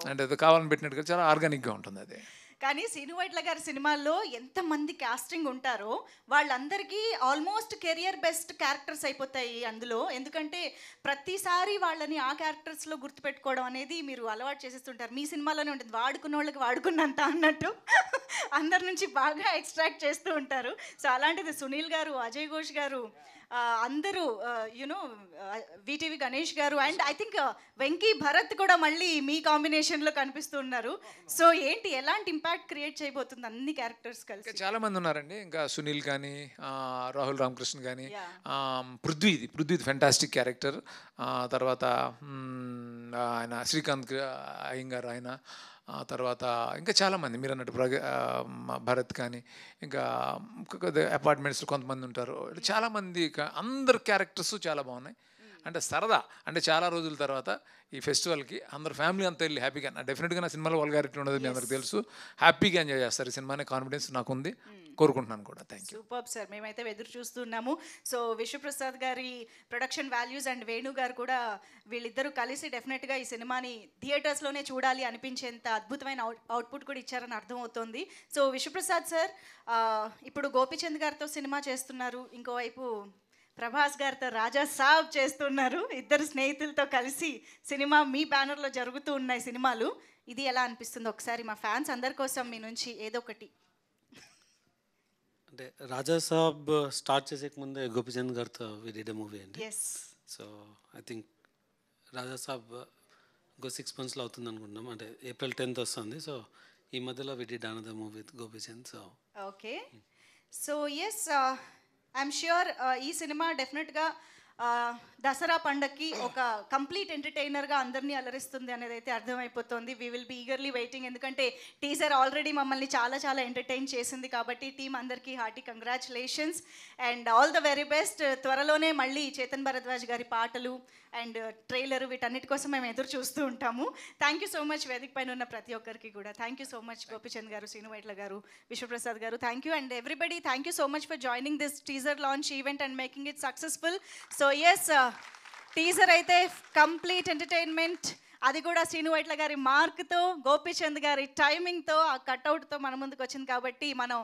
అంటే అది కావాలని పెట్టినట్టుగా చాలా ఆర్గానిక్గా ఉంటుంది అది. కానీ శ్రీను వైట్ల గారి సినిమాల్లో ఎంతమంది కాస్టింగ్ ఉంటారో వాళ్ళందరికీ ఆల్మోస్ట్ కెరియర్ బెస్ట్ క్యారెక్టర్స్ అయిపోతాయి అందులో. ఎందుకంటే ప్రతిసారి వాళ్ళని ఆ క్యారెక్టర్స్లో గుర్తుపెట్టుకోవడం అనేది మీరు అలవాటు చేసేస్తుంటారు. మీ సినిమాలోనే ఉంటుంది, వాడుకున్న వాళ్ళకి వాడుకున్నంత అన్నట్టు అందరి నుంచి బాగా ఎక్స్ట్రాక్ట్ చేస్తూ ఉంటారు. సో అలాంటిది సునీల్ గారు, అజయ్ ఘోష్ గారు, అందరూ యునో విటివి గణేష్ గారు, and I think Venky Bharat కూడా మళ్ళీ మీ కాంబినేషన్లో కనిపిస్తున్నారు. సో ఏంటి, ఎలాంటి ఇంపాక్ట్ క్రియేట్ చేయబోతుంది అన్ని క్యారెక్టర్స్ కలిసి? చాలా మంది ఉన్నారండి. ఇంకా సునీల్ కానీ, రాహుల్ రామకృష్ణ కానీ, పృథ్వీ ఫెంటాస్టిక్ క్యారెక్టర్, తర్వాత ఆయన శ్రీకాంత్ అయ్యంగారు, ఆయన తర్వాత ఇంకా చాలామంది మీరు అన్నట్టు భరత్ కానీ, ఇంకా అపార్ట్మెంట్స్లో కొంతమంది ఉంటారు, చాలామంది, అందరు క్యారెక్టర్స్ చాలా బాగున్నాయి. అంటే సరదా, అంటే చాలా రోజుల తర్వాత ఈ ఫెస్టివల్కి అందరు ఫ్యామిలీ అంతా వెళ్ళి హ్యాపీగా, డెఫినెట్గా నా సినిమాలో వల్గారిటీ ఉండదు, మీ అందరికి తెలుసు, హ్యాపీగా ఎంజాయ్ చేస్తారు ఈ సినిమాని, కాన్ఫిడెన్స్ నాకు ఉంది, కోరుకుంటున్నాను కూడా. Thank you. సూపర్ సార్, మేమైతే ఎదురు చూస్తున్నాము. సో విశ్వప్రసాద్ గారి ప్రొడక్షన్ వాల్యూస్ అండ్ వేణు గారు కూడా, వీళ్ళిద్దరూ కలిసి డెఫినెట్గా ఈ సినిమాని థియేటర్స్లోనే చూడాలి అనిపించేంత అద్భుతమైన అవుట్పుట్ కూడా ఇచ్చారని అర్థమవుతోంది. సో విశ్వప్రసాద్ సార్ ఇప్పుడు గోపీచంద్ గారితో సినిమా చేస్తున్నారు, ఇంకోవైపు ప్రభాస్ గారితో రాజా సాబ్ చేస్తున్నారు, ఇద్దరు స్నేహితులతో కలిసి సినిమా మీ బ్యానర్లో జరుగుతూ ఉన్నాయి సినిమాలు. ఇది ఎలా అనిపిస్తుంది ఒకసారి మా ఫ్యాన్స్ అందరి కోసం మీ నుంచి ఏదో ఒకటి? అంటే రాజా సాబ్ స్టార్ట్ చేసే ముందే గోపీచంద్ గారితో వి డిడ్ ఎ మూవీ అండి. సో ఐ థింక్ రాజా సాబ్ ఇంకో 6 monthsలో అవుతుంది అనుకుంటున్నాం, అంటే April 10th వస్తుంది. సో ఈ మధ్యలో we did another movie with Gopichand. So okay, so yes I'm sure ఈ సినిమా డెఫినెట్గా దసరా పండగకి ఒక కంప్లీట్ ఎంటర్టైనర్గా అందరినీ అలరిస్తుంది అనేది అయితే అర్థమైపోతుంది. We will be eagerly waiting, ఎందుకంటే టీజర్ ఆల్రెడీ మమ్మల్ని చాలా ఎంటర్టైన్ చేసింది. కాబట్టి టీం అందరికీ hearty congratulations and all the very best. త్వరలోనే మళ్ళీ చేతన్ భరద్వాజ్ గారి పాటలు అండ్ ట్రైలర్ వీటన్నిటి కోసం మేము ఎదురు చూస్తూ ఉంటాము. థ్యాంక్ యూ సో మచ్ వేదిక పైన ఉన్న ప్రతి ఒక్కరికి కూడా. Thank you so much Gopichand garu, Sreenu Vaitla garu, Vishwaprasad గారు, thank you. And everybody thank you so much for joining this teaser launch event and making it successful. So yes, teaser అయితే కంప్లీట్ ఎంటర్టైన్మెంట్, అది కూడా శ్రీను వైట్ల గారి మార్క్తో, గోపీచంద్ గారి టైమింగ్తో, ఆ కట్అవుట్తో మన ముందుకు వచ్చింది. కాబట్టి మనం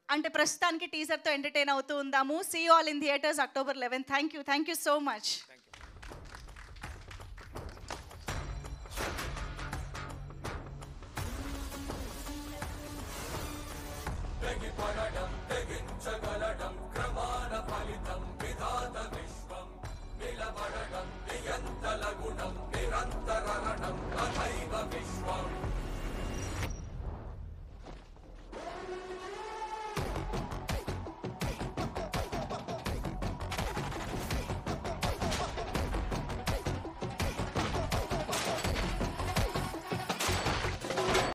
అంటే ప్రస్తుతానికి టీజర్తో ఎంటర్టైన్ అవుతూ ఉందాము. See you all in theatres October 11. Thank you so much. Beg it,